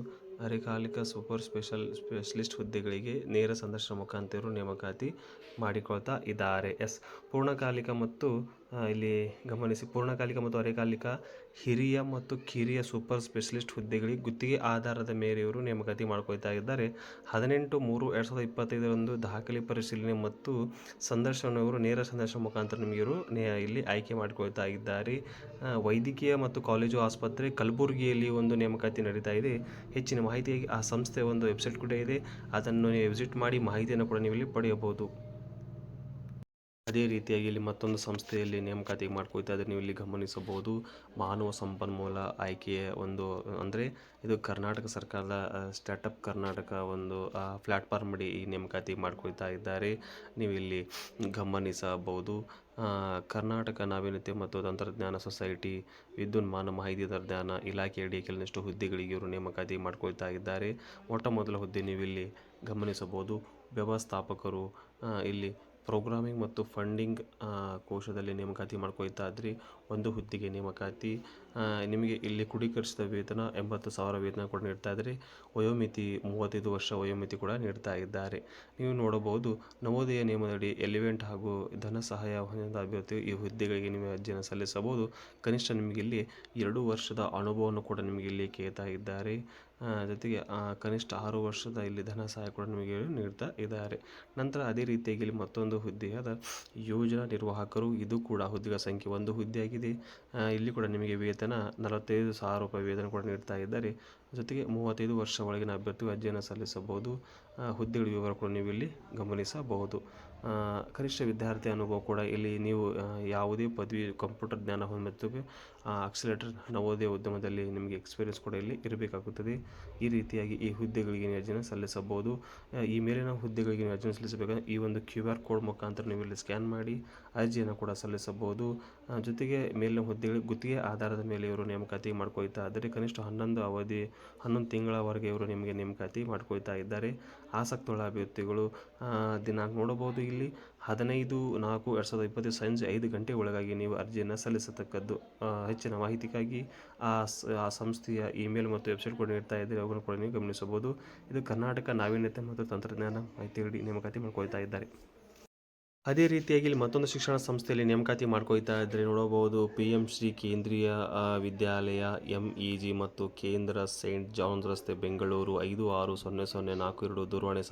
ಅರೆಕಾಲಿಕ ಸೂಪರ್ ಸ್ಪೆಷಲಿಸ್ಟ್ ಹುದ್ದೆಗಳಿಗೆ ನೇರ ಸಂದರ್ಶನ ಮುಖಾಂತರ ನೇಮಕಾತಿ ಮಾಡಿಕೊಳ್ತಾ ಇದ್ದಾರೆ. ಪೂರ್ಣಕಾಲಿಕ ಮತ್ತು ಇಲ್ಲಿ ಗಮನಿಸಿ, ಪೂರ್ಣಕಾಲಿಕ ಮತ್ತು ಅರೆಕಾಲಿಕ ಹಿರಿಯ ಮತ್ತು ಕಿರಿಯ ಸೂಪರ್ ಸ್ಪೆಷಲಿಸ್ಟ್ ಹುದ್ದೆಗಳಿಗೆ ಗುತ್ತಿಗೆ ಆಧಾರದ ಮೇಲೆ ಇವರು ನೇಮಕಾತಿ ಮಾಡ್ಕೊಳ್ತಾ ಇದ್ದಾರೆ. 18/3/2025 ದಾಖಲೆ ಪರಿಶೀಲನೆ ಮತ್ತು ಸಂದರ್ಶನವರು ನೇರ ಸಂದರ್ಶನ ಮುಖಾಂತರ ನಿಮಗೆ ಇವರು ಇಲ್ಲಿ ಆಯ್ಕೆ ಮಾಡಿಕೊಳ್ತಾ ಇದ್ದಾರೆ. ವೈದ್ಯಕೀಯ ಮತ್ತು ಕಾಲೇಜು ಆಸ್ಪತ್ರೆ ಕಲಬುರಗಿಯಲ್ಲಿ ಒಂದು ನೇಮಕಾತಿ ನಡೀತಾ ಇದೆ. ಹೆಚ್ಚಿನ ಮಾಹಿತಿಯಾಗಿ ಆ ಸಂಸ್ಥೆಯ ಒಂದು ವೆಬ್ಸೈಟ್ ಕೂಡ ಇದೆ, ಅದನ್ನು ನೀವು ವಿಸಿಟ್ ಮಾಡಿ ಮಾಹಿತಿಯನ್ನು ಕೂಡ ನೀವು ಇಲ್ಲಿ ಪಡೆಯಬಹುದು. ಅದೇ ರೀತಿಯಾಗಿ ಇಲ್ಲಿ ಮತ್ತೊಂದು ಸಂಸ್ಥೆಯಲ್ಲಿ ನೇಮಕಾತಿ ಮಾಡ್ಕೊಳ್ತಾ ಇದ್ದಾರೆ, ನೀವು ಇಲ್ಲಿ ಗಮನಿಸಬಹುದು. ಮಾನವ ಸಂಪನ್ಮೂಲ ಆಯ್ಕೆಯ ಒಂದು ಅಂದರೆ ಇದು ಕರ್ನಾಟಕ ಸರ್ಕಾರದ ಸ್ಟಾರ್ಟಪ್ ಕರ್ನಾಟಕ ಒಂದು ಪ್ಲ್ಯಾಟ್ಫಾರ್ಮ್ ಅಡಿ ಈ ನೇಮಕಾತಿ ಮಾಡ್ಕೊಳ್ತಾ ಇದ್ದಾರೆ, ನೀವು ಇಲ್ಲಿ ಗಮನಿಸಬಹುದು. ಕರ್ನಾಟಕ ನಾವೀನ್ಯತೆ ಮತ್ತು ತಂತ್ರಜ್ಞಾನ ಸೊಸೈಟಿ, ವಿದ್ಯುನ್ಮಾನ ಮಾಹಿತಿ ತಂತ್ರಜ್ಞಾನ ಇಲಾಖೆ ಅಡಿ ಕೆಲವಷ್ಟು ಹುದ್ದೆಗಳಿಗೆ ಇವರು ನೇಮಕಾತಿ ಮಾಡ್ಕೊಳ್ತಾ ಇದ್ದಾರೆ. ಮೊದಲ ಹುದ್ದೆ ನೀವು ಇಲ್ಲಿ ಗಮನಿಸಬಹುದು. ವ್ಯವಸ್ಥಾಪಕರು, ಇಲ್ಲಿ ಪ್ರೋಗ್ರಾಮಿಂಗ್ ಮತ್ತು ಫಂಡಿಂಗ್ ಕೋಶದಲ್ಲಿ ನೇಮಕಾತಿ ಮಾಡ್ಕೊಳ್ತಾ ಇದ್ರಿ. ಒಂದು ಹುದ್ದೆಗೆ ನೇಮಕಾತಿ. ನಿಮಗೆ ಇಲ್ಲಿ ಕ್ರೋಢೀಕರಿಸಿದ ವೇತನ 80,000 ವೇತನ ಕೂಡ ನೀಡ್ತಾ ಇದ್ದಾರೆ. ವಯೋಮಿತಿ 35 ವರ್ಷ ವಯೋಮಿತಿ ಕೂಡ ನೀಡ್ತಾ ಇದ್ದಾರೆ. ನೀವು ನೋಡಬಹುದು, ನವೋದಯ ನಿಯಮದಡಿ ಎಲಿವೆಂಟ್ ಹಾಗೂ ಧನ ಸಹಾಯ ಹೊಂದಿದ ಅಭ್ಯರ್ಥಿ ಈ ಹುದ್ದೆಗಳಿಗೆ ನೀವು ಅರ್ಜಿಯನ್ನು ಸಲ್ಲಿಸಬಹುದು. ಕನಿಷ್ಠ ನಿಮಗೆ ಇಲ್ಲಿ 2 ವರ್ಷದ ಅನುಭವವನ್ನು ಕೂಡ ನಿಮಗೆ ಇಲ್ಲಿ ಕೇಳ್ತಾ ಇದ್ದಾರೆ. ಜೊತೆಗೆ ಕನಿಷ್ಠ 6 ವರ್ಷದ ಇಲ್ಲಿ ಧನ ಸಹಾಯ ಕೂಡ ನಿಮಗೆ ನೀಡ್ತಾ ಇದ್ದಾರೆ. ನಂತರ ಅದೇ ರೀತಿಯಾಗಿ ಇಲ್ಲಿ ಮತ್ತೊಂದು ಹುದ್ದೆಯಾದ ಯೋಜನಾ ನಿರ್ವಾಹಕರು, ಇದು ಕೂಡ ಹುದ್ದೆಗಳ ಸಂಖ್ಯೆ 1 ಹುದ್ದೆಯಾಗಿದೆ. ಆಗಿದೆ. ಇಲ್ಲಿ ಕೂಡ ನಿಮಗೆ ವೇತನ 45,000 ರೂಪಾಯಿ ವೇತನ ಕೂಡ ನೀಡ್ತಾ ಇದ್ದಾರೆ. ಜೊತೆಗೆ 35 ವರ್ಷ ಒಳಗಿನ ಅಭ್ಯರ್ಥಿಗಳು ಅರ್ಜಿಯನ್ನು ಸಲ್ಲಿಸಬಹುದು. ಹುದ್ದೆಗಳ ವಿವರ ಕೂಡ ನೀವು ಇಲ್ಲಿ ಗಮನಿಸಬಹುದು. ಕನಿಷ್ಠ ವಿದ್ಯಾರ್ಥಿ ಅನುಭವ ಕೂಡ ಇಲ್ಲಿ ನೀವು ಯಾವುದೇ ಪದವಿ ಕಂಪ್ಯೂಟರ್ ಜ್ಞಾನ ಮತ್ತು ಆಕ್ಸಿಲೇಟರ್ ನವೋದಯ ಉದ್ಯಮದಲ್ಲಿ ನಿಮಗೆ ಎಕ್ಸ್ಪೀರಿಯನ್ಸ್ ಕೂಡ ಇಲ್ಲಿ ಇರಬೇಕಾಗುತ್ತದೆ. ಈ ರೀತಿಯಾಗಿ ಈ ಹುದ್ದೆಗಳಿಗೆ ನೀವು ಅರ್ಜಿಯನ್ನು ಸಲ್ಲಿಸಬಹುದು. ಈ ಮೇಲಿನ ಹುದ್ದೆಗಳಿಗೆ ನೀವು ಅರ್ಜಿಯನ್ನು ಸಲ್ಲಿಸಬೇಕಂದ್ರೆ ಈ ಒಂದು QR ಕೋಡ್ ಮುಖಾಂತರ ನೀವು ಇಲ್ಲಿ ಸ್ಕ್ಯಾನ್ ಮಾಡಿ ಅರ್ಜಿಯನ್ನು ಕೂಡ ಸಲ್ಲಿಸಬಹುದು. ಜೊತೆಗೆ ಮೇಲಿನ ಹುದ್ದೆಗಳಿಗೆ ಗುತ್ತಿಗೆ ಆಧಾರದ ಮೇಲೆ ಇವರು ನೇಮಕಾತಿ ಮಾಡ್ಕೊಳ್ತಾ ಇದ್ದಾರೆ. ಕನಿಷ್ಠ 11 ತಿಂಗಳವರೆಗೆ ಇವರು ನಿಮಗೆ ನೇಮಕಾತಿ ಮಾಡ್ಕೊಳ್ತಾ ಇದ್ದಾರೆ. ಆಸಕ್ತುಳ್ಳ ಅಭ್ಯರ್ಥಿಗಳು ದಿನಾಂಕ ನೋಡಬಹುದು. ಇಲ್ಲಿ 15/4/2020 ಸಂಜೆ 5 ಗಂಟೆ ಒಳಗಾಗಿ ನೀವು ಅರ್ಜಿಯನ್ನು ಸಲ್ಲಿಸತಕ್ಕದ್ದು. ಹೆಚ್ಚಿನ ಮಾಹಿತಿಗಾಗಿ ಆ ಸಂಸ್ಥೆಯ ಇಮೇಲ್ ಮತ್ತು ವೆಬ್ಸೈಟ್ ಕೂಡ ನೀಡ್ತಾ ಇದ್ದಾರೆ, ಅವುಗಳನ್ನು ಕೂಡ ನೀವು ಗಮನಿಸಬಹುದು. ಇದು ಕರ್ನಾಟಕ ನಾವೀನ್ಯತೆ ಮತ್ತು ತಂತ್ರಜ್ಞಾನ ಮಾಹಿತಿಯಲ್ಲಿ ನೇಮಕಾತಿ ಮಾಡ್ಕೊಳ್ತಾ ಇದ್ದಾರೆ. ಅದೇ ರೀತಿಯಾಗಿ ಇಲ್ಲಿ ಮತ್ತೊಂದು ಶಿಕ್ಷಣ ಸಂಸ್ಥೆಯಲ್ಲಿ ನೇಮಕಾತಿ ಮಾಡ್ಕೊಳ್ತಾ ಇದ್ದರೆ ನೋಡಬಹುದು. PM ಶ್ರೀ ಕೇಂದ್ರೀಯ ವಿದ್ಯಾಲಯ MEG ಮತ್ತು ಕೇಂದ್ರ ಸೈಂಟ್ ಜಾನ್ಸ್ ರಸ್ತೆ ಬೆಂಗಳೂರು 560042 ದೂರವಾಣಿ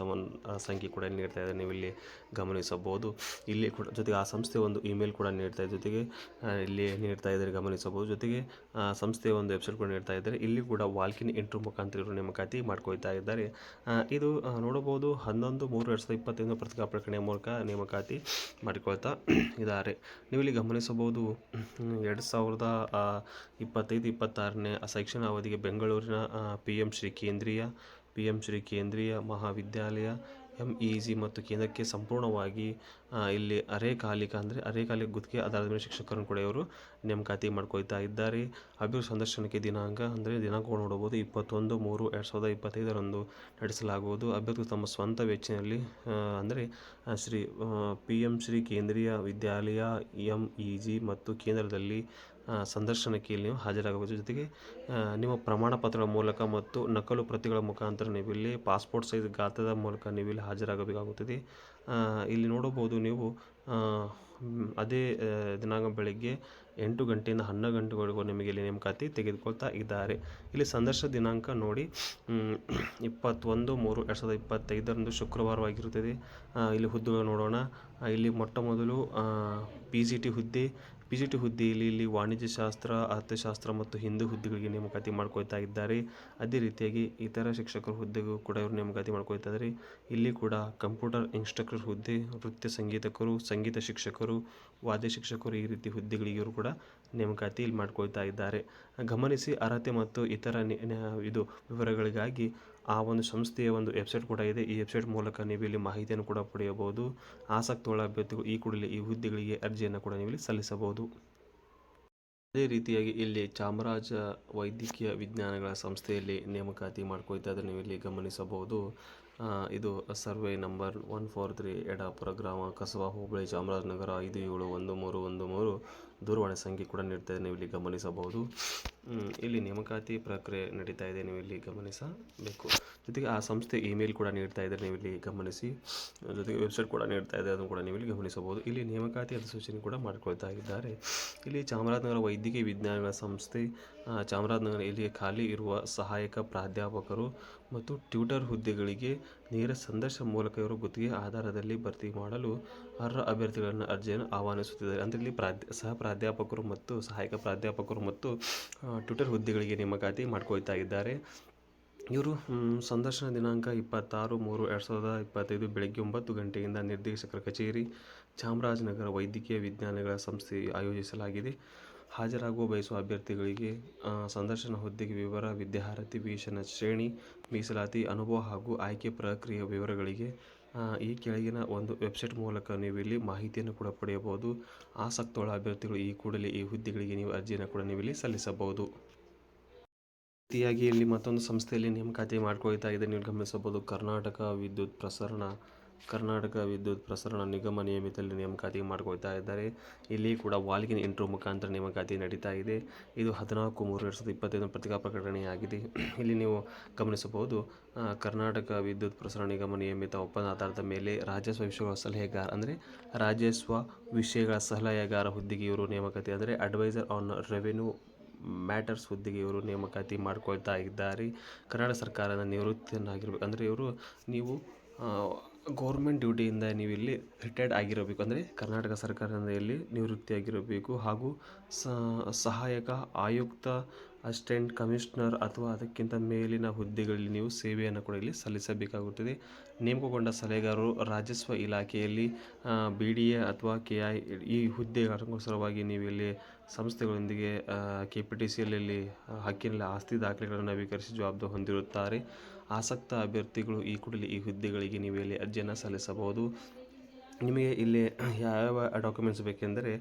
ಸಂಖ್ಯೆ ಕೂಡ ನೀಡ್ತಾ ಇದ್ದಾರೆ, ನೀವು ಇಲ್ಲಿ ಗಮನಿಸಬಹುದು. ಇಲ್ಲಿ ಕೂಡ ಜೊತೆಗೆ ಆ ಸಂಸ್ಥೆ ಒಂದು ಇಮೇಲ್ ಕೂಡ ನೀಡ್ತಾ ಇದೆ, ಜೊತೆಗೆ ಇಲ್ಲಿ ನೀಡ್ತಾ ಇದ್ದಾರೆ ಗಮನಿಸಬಹುದು. ಜೊತೆಗೆ ಸಂಸ್ಥೆಯ ಒಂದು ವೆಬ್ಸೈಟ್ ಕೂಡ ನೀಡ್ತಾ ಇದ್ದಾರೆ. ಇಲ್ಲಿ ಕೂಡ ವಾಲ್ಕಿನ್ ಇಂಟರ್ವ್ಯೂ ಮುಖಾಂತರ ಇವರು ನೇಮಕಾತಿ ಮಾಡ್ಕೊಳ್ತಾ ಇದ್ದಾರೆ. ಇದು ನೋಡಬಹುದು 11/3/2025 ಪತ್ರಿಕಾ ಪ್ರಕಟಣೆಯ ಮೂಲಕ ನೇಮಕಾತಿ ಮಾಡಿಕೊಳ್ತಾ ಇದ್ದಾರೆ. ನೀವು ಇಲ್ಲಿ ಗಮನಿಸಬಹುದು 2025-26ನೇ ಶೈಕ್ಷಣಿಕ ಅವಧಿಗೆ ಬೆಂಗಳೂರಿನ PM ಶ್ರೀ ಕೇಂದ್ರೀಯ ಮಹಾವಿದ್ಯಾಲಯ MEG ಮತ್ತು ಕೇಂದ್ರಕ್ಕೆ ಸಂಪೂರ್ಣವಾಗಿ ಇಲ್ಲಿ ಅರೆಕಾಲಿಕ ಗುತ್ತಿಗೆ ಆಧಾರದ ಮೇಲೆ ಶಿಕ್ಷಕರನ್ನು ಕೂಡ ಇವರು ನೇಮಕಾತಿ ಮಾಡ್ಕೊಳ್ತಾ ಇದ್ದಾರೆ. ಅಭ್ಯರ್ಥಿ ಸಂದರ್ಶನಕ್ಕೆ ದಿನಾಂಕ ನೋಡಬಹುದು 21/3/2025 ನಡೆಸಲಾಗುವುದು. ಅಭ್ಯರ್ಥಿಗಳು ತಮ್ಮ ಸ್ವಂತ ವೆಚ್ಚದಲ್ಲಿ ಅಂದರೆ PM ಶ್ರೀ ಕೇಂದ್ರೀಯ ವಿದ್ಯಾಲಯ MEG ಮತ್ತು ಕೇಂದ್ರದಲ್ಲಿ ಸಂದರ್ಶನಕ್ಕೆ ಇಲ್ಲಿ ನೀವು ಹಾಜರಾಗಬಹುದು. ಜೊತೆಗೆ ನಿಮ್ಮ ಪ್ರಮಾಣ ಪತ್ರಗಳ ಮೂಲಕ ಮತ್ತು ನಕಲು ಪ್ರತಿಗಳ ಮುಖಾಂತರ ನೀವು ಇಲ್ಲಿ ಪಾಸ್ಪೋರ್ಟ್ ಸೈಜ್ ಗಾತ್ರದ ಮೂಲಕ ನೀವು ಇಲ್ಲಿ ಹಾಜರಾಗಬೇಕಾಗುತ್ತದೆ. ಇಲ್ಲಿ ನೋಡಬಹುದು ನೀವು ಅದೇ ದಿನಾಂಕ ಬೆಳಗ್ಗೆ 8 ಗಂಟೆಯಿಂದ 11 ಗಂಟೆವರೆಗೂ ನಿಮಗೆ ಇಲ್ಲಿ ನೇಮಕಾತಿ ತೆಗೆದುಕೊಳ್ತಾ ಇದ್ದಾರೆ. ಇಲ್ಲಿ ಸಂದರ್ಶನ ದಿನಾಂಕ ನೋಡಿ 21/3/2025 ಶುಕ್ರವಾರವಾಗಿರುತ್ತದೆ. ಇಲ್ಲಿ ಹುದ್ದೆಗಳು ನೋಡೋಣ. ಇಲ್ಲಿ ಮೊಟ್ಟ ಮೊದಲು PGT ಹುದ್ದೆಯಲ್ಲಿ ಇಲ್ಲಿ ವಾಣಿಜ್ಯಶಾಸ್ತ್ರ, ಅರ್ಥಶಾಸ್ತ್ರ ಮತ್ತು ಹಿಂದಿ ಹುದ್ದೆಗಳಿಗೆ ನೇಮಕಾತಿ ಮಾಡ್ಕೊಳ್ತಾ ಇದ್ದಾರೆ. ಅದೇ ರೀತಿಯಾಗಿ ಇತರ ಶಿಕ್ಷಕರ ಹುದ್ದೆಗೂ ಕೂಡ ಇವರು ನೇಮಕಾತಿ ಮಾಡ್ಕೊಳ್ತಾ ಇದ್ದಾರೆ. ಇಲ್ಲಿ ಕೂಡ ಕಂಪ್ಯೂಟರ್ ಇನ್ಸ್ಟ್ರಕ್ಟರ್ ಹುದ್ದೆ, ನೃತ್ಯ ಸಂಗೀತಕರು, ಸಂಗೀತ ಶಿಕ್ಷಕರು, ವಾದ್ಯ ಶಿಕ್ಷಕರು ಈ ರೀತಿ ಹುದ್ದೆಗಳಿಗೆ ಇವರು ಕೂಡ ನೇಮಕಾತಿ ಇಲ್ಲಿ ಮಾಡ್ಕೊಳ್ತಾ ಇದ್ದಾರೆ. ಗಮನಿಸಿ, ಅರ್ಹತೆ ಮತ್ತು ಇತರ ವಿವರಗಳಿಗಾಗಿ ಆ ಒಂದು ಸಂಸ್ಥೆಯ ಒಂದು ವೆಬ್ಸೈಟ್ ಕೂಡ ಇದೆ. ಈ ವೆಬ್ಸೈಟ್ ಮೂಲಕ ನೀವು ಇಲ್ಲಿ ಮಾಹಿತಿಯನ್ನು ಕೂಡ ಪಡೆಯಬಹುದು. ಆಸಕ್ತುಳ್ಳ ಅಭ್ಯರ್ಥಿಗಳು ಈ ಕೂಡಲೇ ಈ ಹುದ್ದೆಗಳಿಗೆ ಅರ್ಜಿಯನ್ನು ಕೂಡ ನೀವು ಇಲ್ಲಿ ಸಲ್ಲಿಸಬಹುದು. ಅದೇ ರೀತಿಯಾಗಿ ಇಲ್ಲಿ ಚಾಮರಾಜ ವೈದ್ಯಕೀಯ ವಿಜ್ಞಾನಗಳ ಸಂಸ್ಥೆಯಲ್ಲಿ ನೇಮಕಾತಿ ಮಾಡ್ಕೊಳ್ತಾ ಇದ್ದಾರೆ, ನೀವು ಇಲ್ಲಿ ಗಮನಿಸಬಹುದು. ಇದು ಸರ್ವೆ ನಂಬರ್ 143 ಯಡಾಪುರ ಗ್ರಾಮ, ಕಸಬಾ ಹೋಬಳಿ, ಚಾಮರಾಜನಗರ 571313 ದೂರವಾಣಿ ಸಂಖ್ಯೆ ಕೂಡ ನೀಡ್ತಾ ಇದೆ, ನೀವು ಇಲ್ಲಿ ಗಮನಿಸಬಹುದು. ಇಲ್ಲಿ ನೇಮಕಾತಿ ಪ್ರಕ್ರಿಯೆ ನಡೀತಾ ಇದೆ, ನೀವು ಇಲ್ಲಿ ಗಮನಿಸಬೇಕು. ಜೊತೆಗೆ ಆ ಸಂಸ್ಥೆ ಇಮೇಲ್ ಕೂಡ ನೀಡ್ತಾ ಇದ್ದಾರೆ, ನೀವು ಇಲ್ಲಿ ಗಮನಿಸಿ. ಜೊತೆಗೆ ವೆಬ್ಸೈಟ್ ಕೂಡ ನೀಡ್ತಾ ಇದೆ, ಅದನ್ನು ಕೂಡ ನೀವು ಇಲ್ಲಿ ಗಮನಿಸಬಹುದು. ಇಲ್ಲಿ ನೇಮಕಾತಿ ಅಧಿಸೂಚನೆ ಕೂಡ ಮಾಡಿಕೊಳ್ತಾ ಇದ್ದಾರೆ. ಇಲ್ಲಿ ಚಾಮರಾಜನಗರ ವೈದ್ಯಕೀಯ ವಿಜ್ಞಾನಗಳ ಸಂಸ್ಥೆ ಚಾಮರಾಜನಗರ, ಇಲ್ಲಿ ಖಾಲಿ ಇರುವ ಸಹಾಯಕ ಪ್ರಾಧ್ಯಾಪಕರು ಮತ್ತು ಟ್ಯೂಟರ್ ಹುದ್ದೆಗಳಿಗೆ ನೇರ ಸಂದರ್ಶನ ಮೂಲಕ ಇವರು ಗುತ್ತಿಗೆ ಆಧಾರದಲ್ಲಿ ಭರ್ತಿ ಮಾಡಲು ಅರ್ಹ ಅಭ್ಯರ್ಥಿಗಳನ್ನು ಅರ್ಜಿಯನ್ನು ಆಹ್ವಾನಿಸುತ್ತಿದ್ದಾರೆ. ಅಂದರೆ ಇಲ್ಲಿ ಸಹ ಪ್ರಾಧ್ಯಾಪಕರು ಮತ್ತು ಸಹಾಯಕ ಪ್ರಾಧ್ಯಾಪಕರು ಮತ್ತು ಟ್ಯೂಟರ್ ಹುದ್ದೆಗಳಿಗೆ ನೇಮಕಾತಿ ಮಾಡ್ಕೊಳ್ತಾ ಇದ್ದಾರೆ. ಇವರು ಸಂದರ್ಶನ ದಿನಾಂಕ 26/3/2025 ಬೆಳಗ್ಗೆ 9 ಗಂಟೆಯಿಂದ ನಿರ್ದೇಶಕರ ಕಚೇರಿ, ಚಾಮರಾಜನಗರ ವೈದ್ಯಕೀಯ ವಿಜ್ಞಾನಗಳ ಸಂಸ್ಥೆ ಆಯೋಜಿಸಲಾಗಿದೆ. ಹಾಜರಾಗುವ ಬಯಸುವ ಅಭ್ಯರ್ಥಿಗಳಿಗೆ ಸಂದರ್ಶನ ಹುದ್ದೆಗೆ ವಿವರ, ವಿದ್ಯಾರ್ಹತೆ, ವೇತನ ಶ್ರೇಣಿ, ಮೀಸಲಾತಿ, ಅನುಭವ ಹಾಗೂ ಆಯ್ಕೆ ಪ್ರಕ್ರಿಯೆಯ ವಿವರಗಳಿಗೆ ಈ ಕೆಳಗಿನ ಒಂದು ವೆಬ್ಸೈಟ್ ಮೂಲಕ ನೀವು ಇಲ್ಲಿ ಮಾಹಿತಿಯನ್ನು ಕೂಡ ಪಡೆಯಬಹುದು. ಆಸಕ್ತುಳ್ಳ ಅಭ್ಯರ್ಥಿಗಳು ಈ ಕೂಡಲೇ ಈ ಹುದ್ದೆಗಳಿಗೆ ನೀವು ಅರ್ಜಿಯನ್ನು ಕೂಡ ನೀವು ಇಲ್ಲಿ ಸಲ್ಲಿಸಬಹುದು. ರೀತಿಯಾಗಿ ಇಲ್ಲಿ ಮತ್ತೊಂದು ಸಂಸ್ಥೆಯಲ್ಲಿ ನೇಮಕಾತಿ ಮಾಡ್ಕೊಳ್ತಾ ಇದೆ, ನೀವು ಗಮನಿಸಬಹುದು. ಕರ್ನಾಟಕ ವಿದ್ಯುತ್ ಪ್ರಸರಣ ನಿಗಮ ನಿಯಮಿತದಲ್ಲಿ ನೇಮಕಾತಿ ಮಾಡ್ಕೊಳ್ತಾ ಇದ್ದಾರೆ. ಇಲ್ಲಿ ಕೂಡ ವಾಲ್ಕಿನ್ ಇಂಟರ್ವ್ಯೂ ಮುಖಾಂತರ ನೇಮಕಾತಿ ನಡೀತಾ ಇದೆ. ಇದು 14/3/2025 ಪತ್ರಿಕಾ ಪ್ರಕಟಣೆಯಾಗಿದೆ. ಇಲ್ಲಿ ನೀವು ಗಮನಿಸಬಹುದು, ಕರ್ನಾಟಕ ವಿದ್ಯುತ್ ಪ್ರಸರಣ ನಿಗಮ ನಿಯಮಿತ ಒಪ್ಪಂದ ಆಧಾರದ ಮೇಲೆ ರಾಜಸ್ವ ವಿಷಯಗಳ ಸಲಹೆಗಾರ ಹುದ್ದೆಗೆ ಇವರು ನೇಮಕಾತಿ ಅಂದರೆ ಅಡ್ವೈಸರ್ ಆನ್ ರೆವೆನ್ಯೂ ಮ್ಯಾಟರ್ಸ್ ಹುದ್ದೆಗೆ ಇವರು ನೇಮಕಾತಿ ಮಾಡ್ಕೊಳ್ತಾ ಇದ್ದಾರೆ. ಕರ್ನಾಟಕ ಸರ್ಕಾರದ ನಿವೃತ್ತನಾಗಿರ್ಬೇಕು ಅಂದರೆ ನೀವು ಗೌರ್ಮೆಂಟ್ ಡ್ಯೂಟಿಯಿಂದ ನೀವಿಲ್ಲಿ ರಿಟೈರ್ಡ್ ಆಗಿರಬೇಕು, ಅಂದರೆ ಕರ್ನಾಟಕ ಸರ್ಕಾರದಿಂದ ಇಲ್ಲಿ ನಿವೃತ್ತಿಯಾಗಿರಬೇಕು ಹಾಗೂ ಸಹಾಯಕ ಆಯುಕ್ತ, ಅಸಿಸ್ಟೆಂಟ್ ಕಮಿಷನರ್ ಅಥವಾ ಅದಕ್ಕಿಂತ ಮೇಲಿನ ಹುದ್ದೆಗಳಲ್ಲಿ ನೀವು ಸೇವೆಯನ್ನು ಕೂಡ ಇಲ್ಲಿ ಸಲ್ಲಿಸಬೇಕಾಗುತ್ತದೆ. ನೇಮಕಗೊಂಡ ಸಲಹೆಗಾರರು ರಾಜಸ್ವ ಇಲಾಖೆಯಲ್ಲಿ BDA ಅಥವಾ KI ಈ ಹುದ್ದೆಗೋಸ್ಕರವಾಗಿ ನೀವು ಇಲ್ಲಿ ಸಂಸ್ಥೆಗಳೊಂದಿಗೆ KPTCಯಲ್ಲಿ ಹಕ್ಕಿನಲ್ಲಿ ಆಸ್ತಿ ದಾಖಲೆಗಳನ್ನು ನವೀಕರಿಸಿ ಜವಾಬ್ದಾರಿ ಹೊಂದಿರುತ್ತಾರೆ. ಆಸಕ್ತ ಅಭ್ಯರ್ಥಿಗಳು ಈ ಕೂಡಲೇ ಈ ಹುದ್ದೆಗಳಿಗೆ ನೀವು ಇಲ್ಲಿ ಅರ್ಜಿಯನ್ನು ಸಲ್ಲಿಸಬಹುದು. ನಿಮಗೆ ಇಲ್ಲಿ ಯಾವ ಡಾಕ್ಯುಮೆಂಟ್ಸ್ ಬೇಕೆಂದರೆ,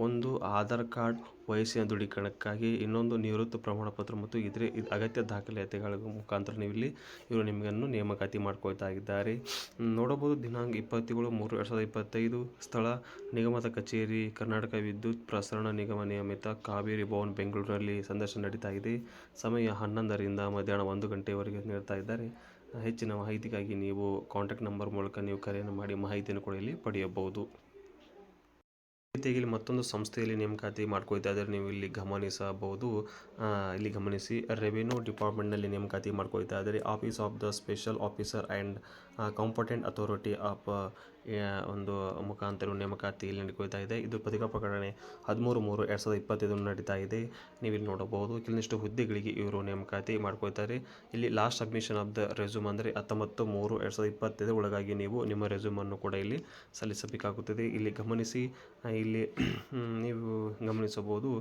ಒಂದು ಆಧಾರ್ ಕಾರ್ಡ್ ವಯಸ್ಸಿನ ದೃಢೀಕರಣಕ್ಕಾಗಿ, ಇನ್ನೊಂದು ನಿವೃತ್ತಿ ಪ್ರಮಾಣಪತ್ರ ಮತ್ತು ಇತರೆ ಅಗತ್ಯ ದಾಖಲಾತಿಗಳ ಮುಖಾಂತರ ಇವರು ನಿಮಗನ್ನು ನೇಮಕಾತಿ ಮಾಡ್ಕೊಳ್ತಾ ಇದ್ದಾರೆ. ನೋಡಬಹುದು ದಿನಾಂಕ 27/3/2025, ಸ್ಥಳ ನಿಗಮದ ಕಚೇರಿ, ಕರ್ನಾಟಕ ವಿದ್ಯುತ್ ಪ್ರಸರಣ ನಿಗಮ ನಿಯಮಿತ, ಕಾವೇರಿ ಭವನ್, ಬೆಂಗಳೂರಿನಲ್ಲಿ ಸಂದರ್ಶನ ನಡೀತಾ ಇದೆ. ಸಮಯ 11ರಿಂದ ಮಧ್ಯಾಹ್ನ 1 ಗಂಟೆಯವರೆಗೆ ನೀಡ್ತಾ ಇದ್ದಾರೆ. ಹೆಚ್ಚಿನ ಮಾಹಿತಿಗಾಗಿ ನೀವು ಕಾಂಟ್ಯಾಕ್ಟ್ ನಂಬರ್ ಮೂಲಕ ನೀವು ಕರೆಯನ್ನು ಮಾಡಿ ಮಾಹಿತಿಯನ್ನು ಕೂಡ ಇಲ್ಲಿ ಪಡೆಯಬಹುದು. ರೀತಿಯಾಗಿ ಮತ್ತೊಂದು ಸಂಸ್ಥೆಯಲ್ಲಿ ನೇಮಕಾತಿ ಮಾಡ್ಕೊಳ್ತಾ ಇದ್ದಾರೆ, ನೀವು ಇಲ್ಲಿ ಗಮನಿಸಬಹುದು. ಇಲ್ಲಿ ಗಮನಿಸಿ, ರೆವಿನ್ಯೂ ಡಿಪಾರ್ಟ್ಮೆಂಟ್ನಲ್ಲಿ ನೇಮಕಾತಿ ಮಾಡ್ಕೊಳ್ತಾ ಇದ್ದಾರೆ. Office of the special officer and competent authority of ಒಂದು ಮುಖಾಂತರ ನೇಮಕಾತಿ ಇಲ್ಲಿ ನಡ್ಕೊಳ್ತಾ ಇದೆ. ಇದು ಪತ್ರಿಕಾ ಪ್ರಕಟಣೆ 13/3/2025 ನಡೀತಾ ಇದೆ. ನೀವು ಇಲ್ಲಿ ನೋಡಬಹುದು ಕೆಲವೊಂದಿಷ್ಟು ಹುದ್ದೆಗಳಿಗೆ ಇವರು ನೇಮಕಾತಿ ಮಾಡ್ಕೊಳ್ತಾರೆ. ಇಲ್ಲಿ last submission of the resume ಅಂದರೆ 19/3/2025 ಒಳಗಾಗಿ ನೀವು ನಿಮ್ಮ ರೆಸ್ಯೂಮನ್ನು ಕೂಡ ಇಲ್ಲಿ ಸಲ್ಲಿಸಬೇಕಾಗುತ್ತದೆ. ಇಲ್ಲಿ ಗಮನಿಸಿ, ಇಲ್ಲಿ ನೀವು ಗಮನಿಸಬಹುದು,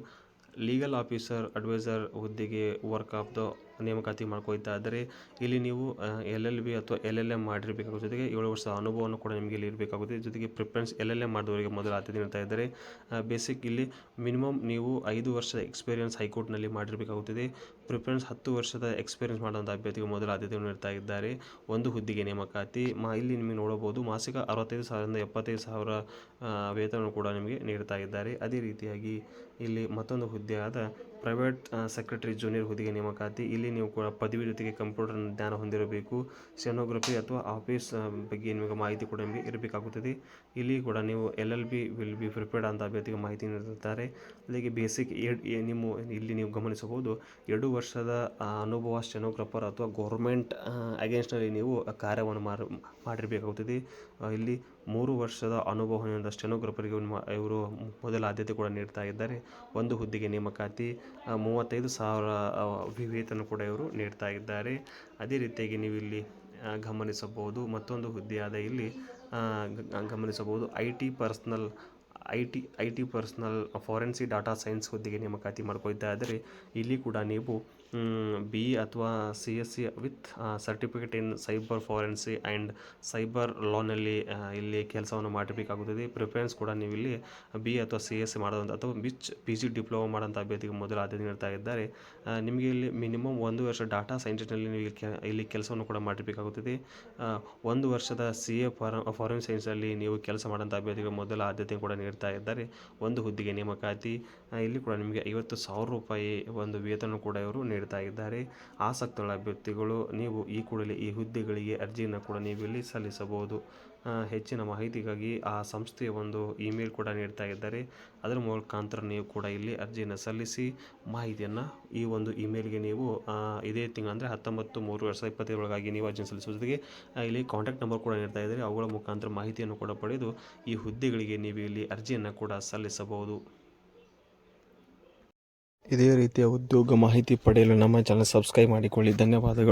ಲೀಗಲ್ ಆಫೀಸರ್ ಅಡ್ವೈಸರ್ ಹುದ್ದೆಗೆ ವರ್ಕ್ ಆಫ್ ದ ನೇಮಕಾತಿ ಮಾಡ್ಕೊಳ್ತಾ ಇದ್ದಾರೆ. ಇಲ್ಲಿ ನೀವು LLB ಅಥವಾ LLM ಮಾಡಿರಬೇಕಾಗುತ್ತೆ. ಜೊತೆಗೆ 7 ವರ್ಷದ ಅನುಭವವನ್ನು ಕೂಡ ನಿಮಗೆ ಇಲ್ಲಿ ಇರಬೇಕಾಗುತ್ತೆ. ಜೊತೆಗೆ ಪ್ರಿಫರೆನ್ಸ್ LLM ಮಾಡಿದವರಿಗೆ ಮೊದಲ ಆದ್ಯತೆ ನೀಡ್ತಾ ಇದ್ದಾರೆ. ಬೇಸಿಕ್ ಇಲ್ಲಿ ಮಿನಿಮಮ್ ನೀವು 5 ವರ್ಷದ ಎಕ್ಸ್ಪೀರಿಯನ್ಸ್ ಹೈಕೋರ್ಟ್ನಲ್ಲಿ ಮಾಡಿರಬೇಕಾಗುತ್ತದೆ. ಪ್ರಿಫರೆನ್ಸ್ 10 ವರ್ಷದ ಎಕ್ಸ್ಪೀರಿಯನ್ಸ್ ಮಾಡುವಂಥ ಅಭ್ಯರ್ಥಿಗೆ ಮೊದಲ ಆದ್ಯತೆಯನ್ನು ನೀಡ್ತಾ ಇದ್ದಾರೆ. ಒಂದು ಹುದ್ದೆಗೆ ನೇಮಕಾತಿ ಇಲ್ಲಿ ನಿಮಗೆ ನೋಡಬಹುದು, ಮಾಸಿಕ 65,000ರಿಂದ 75,000 ವೇತನ ಕೂಡ ನಿಮಗೆ ನೀಡ್ತಾ ಇದ್ದಾರೆ. ಅದೇ ರೀತಿಯಾಗಿ ಇಲ್ಲಿ ಮತ್ತೊಂದು ಹುದ್ದೆಯಾದ ಪ್ರೈವೇಟ್ ಸೆಕ್ರೆಟರಿ ಜೂನಿಯರ್ ಹುದ್ದೆಗೆ ನೇಮಕಾತಿ. ಇಲ್ಲಿ ನೀವು ಕೂಡ ಪದವಿ ಜೊತೆಗೆ ಕಂಪ್ಯೂಟರ್ ಜ್ಞಾನ ಹೊಂದಿರಬೇಕು. ಸ್ಟೆನೋಗ್ರಫಿ ಅಥವಾ ಆಫೀಸ್ ಬಗ್ಗೆ ನಿಮಗೆ ಮಾಹಿತಿ ಕೂಡ ನಿಮಗೆ ಇರಬೇಕಾಗುತ್ತದೆ. ಇಲ್ಲಿ ಕೂಡ ನೀವು LLB ವಿಲ್ ಬಿ ಪ್ರಿಪೇರ್ಡ್ ಅಂತ ಅಭ್ಯರ್ಥಿಗೆ ಮಾಹಿತಿ ನೀಡುತ್ತಾರೆ. ಅಲ್ಲಿಗೆ ಬೇಸಿಕ್ ಇಲ್ಲಿ ನೀವು ಗಮನಿಸಬಹುದು, 2 ವರ್ಷದ ಅನುಭವ ಸ್ಟೆನೋಗ್ರಾಫರ್ ಅಥವಾ ಗೌರ್ಮೆಂಟ್ ಅಗೇನ್ಸ್ಟ್ನಲ್ಲಿ ನೀವು ಕಾರ್ಯವನ್ನು ಮಾಡಿರಬೇಕಾಗುತ್ತದೆ. ಇಲ್ಲಿ 3 ವರ್ಷದ ಅನುಭವ ಹೊಂದಿದ ಸ್ಟೆನೋಗ್ರಾಫರ್ಗೆ ಇವರು ಮೊದಲ ಆದ್ಯತೆ ಕೂಡ ನೀಡ್ತಾ ಇದ್ದಾರೆ. ಒಂದು ಹುದ್ದೆಗೆ ನೇಮಕಾತಿ 35,000 ವೇತನ ಕೂಡ ಇವರು ನೀಡ್ತಾ ಇದ್ದಾರೆ. ಅದೇ ರೀತಿಯಾಗಿ ನೀವು ಇಲ್ಲಿ ಗಮನಿಸಬಹುದು, ಮತ್ತೊಂದು ಹುದ್ದೆಯಾದ ಇಲ್ಲಿ ಗಮನಿಸಬಹುದು IT personal forensic data science ಹುದ್ದೆಗೆ ನೇಮಕಾತಿ ಮಾಡ್ಕೊಳ್ತಾ ಇದ್ದಾರೆ. ಇಲ್ಲಿ ಕೂಡ ನೀವು BE ಅಥವಾ CSc with certificate in cyber forensic and cyber ಲಾನಲ್ಲಿ ಇಲ್ಲಿ ಕೆಲಸವನ್ನು ಮಾಡಬೇಕಾಗುತ್ತದೆ. ಪ್ರಿಫರೆನ್ಸ್ ಕೂಡ ನೀವು ಇಲ್ಲಿ BE ಅಥವಾ CSc ಮಾಡೋದಂಥ ಅಥವಾ PG ಡಿಪ್ಲೊಮಾ ಮಾಡೋಂಥ ಅಭ್ಯರ್ಥಿಗೆ ಮೊದಲ ಆದ್ಯತೆ ನೀಡ್ತಾ ಇದ್ದಾರೆ. ನಿಮಗೆ ಇಲ್ಲಿ ಮಿನಿಮಮ್ 1 ವರ್ಷ ಡಾಟಾ ಸೈಂಟಿಸ್ಟ್ನಲ್ಲಿ ನೀವು ಇಲ್ಲಿ ಕೆಲಸವನ್ನು ಕೂಡ ಮಾಡಿರಬೇಕಾಗುತ್ತದೆ. 1 ವರ್ಷದ CA ಫಾರೆನ್ಸಿಕ್ ಸೈನ್ಸಲ್ಲಿ ನೀವು ಕೆಲಸ ಮಾಡೋಂಥ ಅಭ್ಯರ್ಥಿಗೆ ಮೊದಲ ಆದ್ಯತೆ ಕೂಡ ನೀಡ್ತಾ ಇದ್ದಾರೆ. ಒಂದು ಹುದ್ದೆಗೆ ನೇಮಕಾತಿ ಇಲ್ಲಿ ಕೂಡ ನಿಮಗೆ 50,000 ರೂಪಾಯಿ ಒಂದು ವೇತನ ಕೂಡ ಇವರು ನೀಡ್ತಾ ಇದ್ದಾರೆ. ಆಸಕ್ತಗಳ ಅಭ್ಯರ್ಥಿಗಳು ನೀವು ಈ ಕೂಡಲೇ ಈ ಹುದ್ದೆಗಳಿಗೆ ಅರ್ಜಿಯನ್ನು ಕೂಡ ನೀವು ಇಲ್ಲಿ ಸಲ್ಲಿಸಬಹುದು. ಹೆಚ್ಚಿನ ಮಾಹಿತಿಗಾಗಿ ಆ ಸಂಸ್ಥೆಯ ಒಂದು ಇಮೇಲ್ ಕೂಡ ನೀಡ್ತಾ ಇದ್ದಾರೆ. ಅದರ ಮುಖಾಂತರ ನೀವು ಕೂಡ ಇಲ್ಲಿ ಅರ್ಜಿಯನ್ನು ಸಲ್ಲಿಸಿ ಮಾಹಿತಿಯನ್ನು ಈ ಒಂದು ಇಮೇಲ್ಗೆ ನೀವು ಇದೇ ತಿಂಗಳು ಅಂದರೆ 19/3/2025 ಒಳಗಾಗಿ ನೀವು ಅರ್ಜಿಯನ್ನು ಸಲ್ಲಿಸುವ ಜೊತೆಗೆ ಇಲ್ಲಿ ಕಾಂಟ್ಯಾಕ್ಟ್ ನಂಬರ್ ಕೂಡ ನೀಡ್ತಾ ಇದ್ದಾರೆ. ಅವುಗಳ ಮುಖಾಂತರ ಮಾಹಿತಿಯನ್ನು ಕೂಡ ಪಡೆದು ಈ ಹುದ್ದೆಗಳಿಗೆ ನೀವು ಇಲ್ಲಿ ಅರ್ಜಿಯನ್ನು ಕೂಡ ಸಲ್ಲಿಸಬಹುದು. ಇದೇ ರೀತಿಯ ಉದ್ಯೋಗ ಮಾಹಿತಿ ಪಡೆಯಲು ನಮ್ಮ ಚಾನಲ್ ಸಬ್ಸ್ಕ್ರೈಬ್ ಮಾಡಿಕೊಳ್ಳಿ. ಧನ್ಯವಾದಗಳು.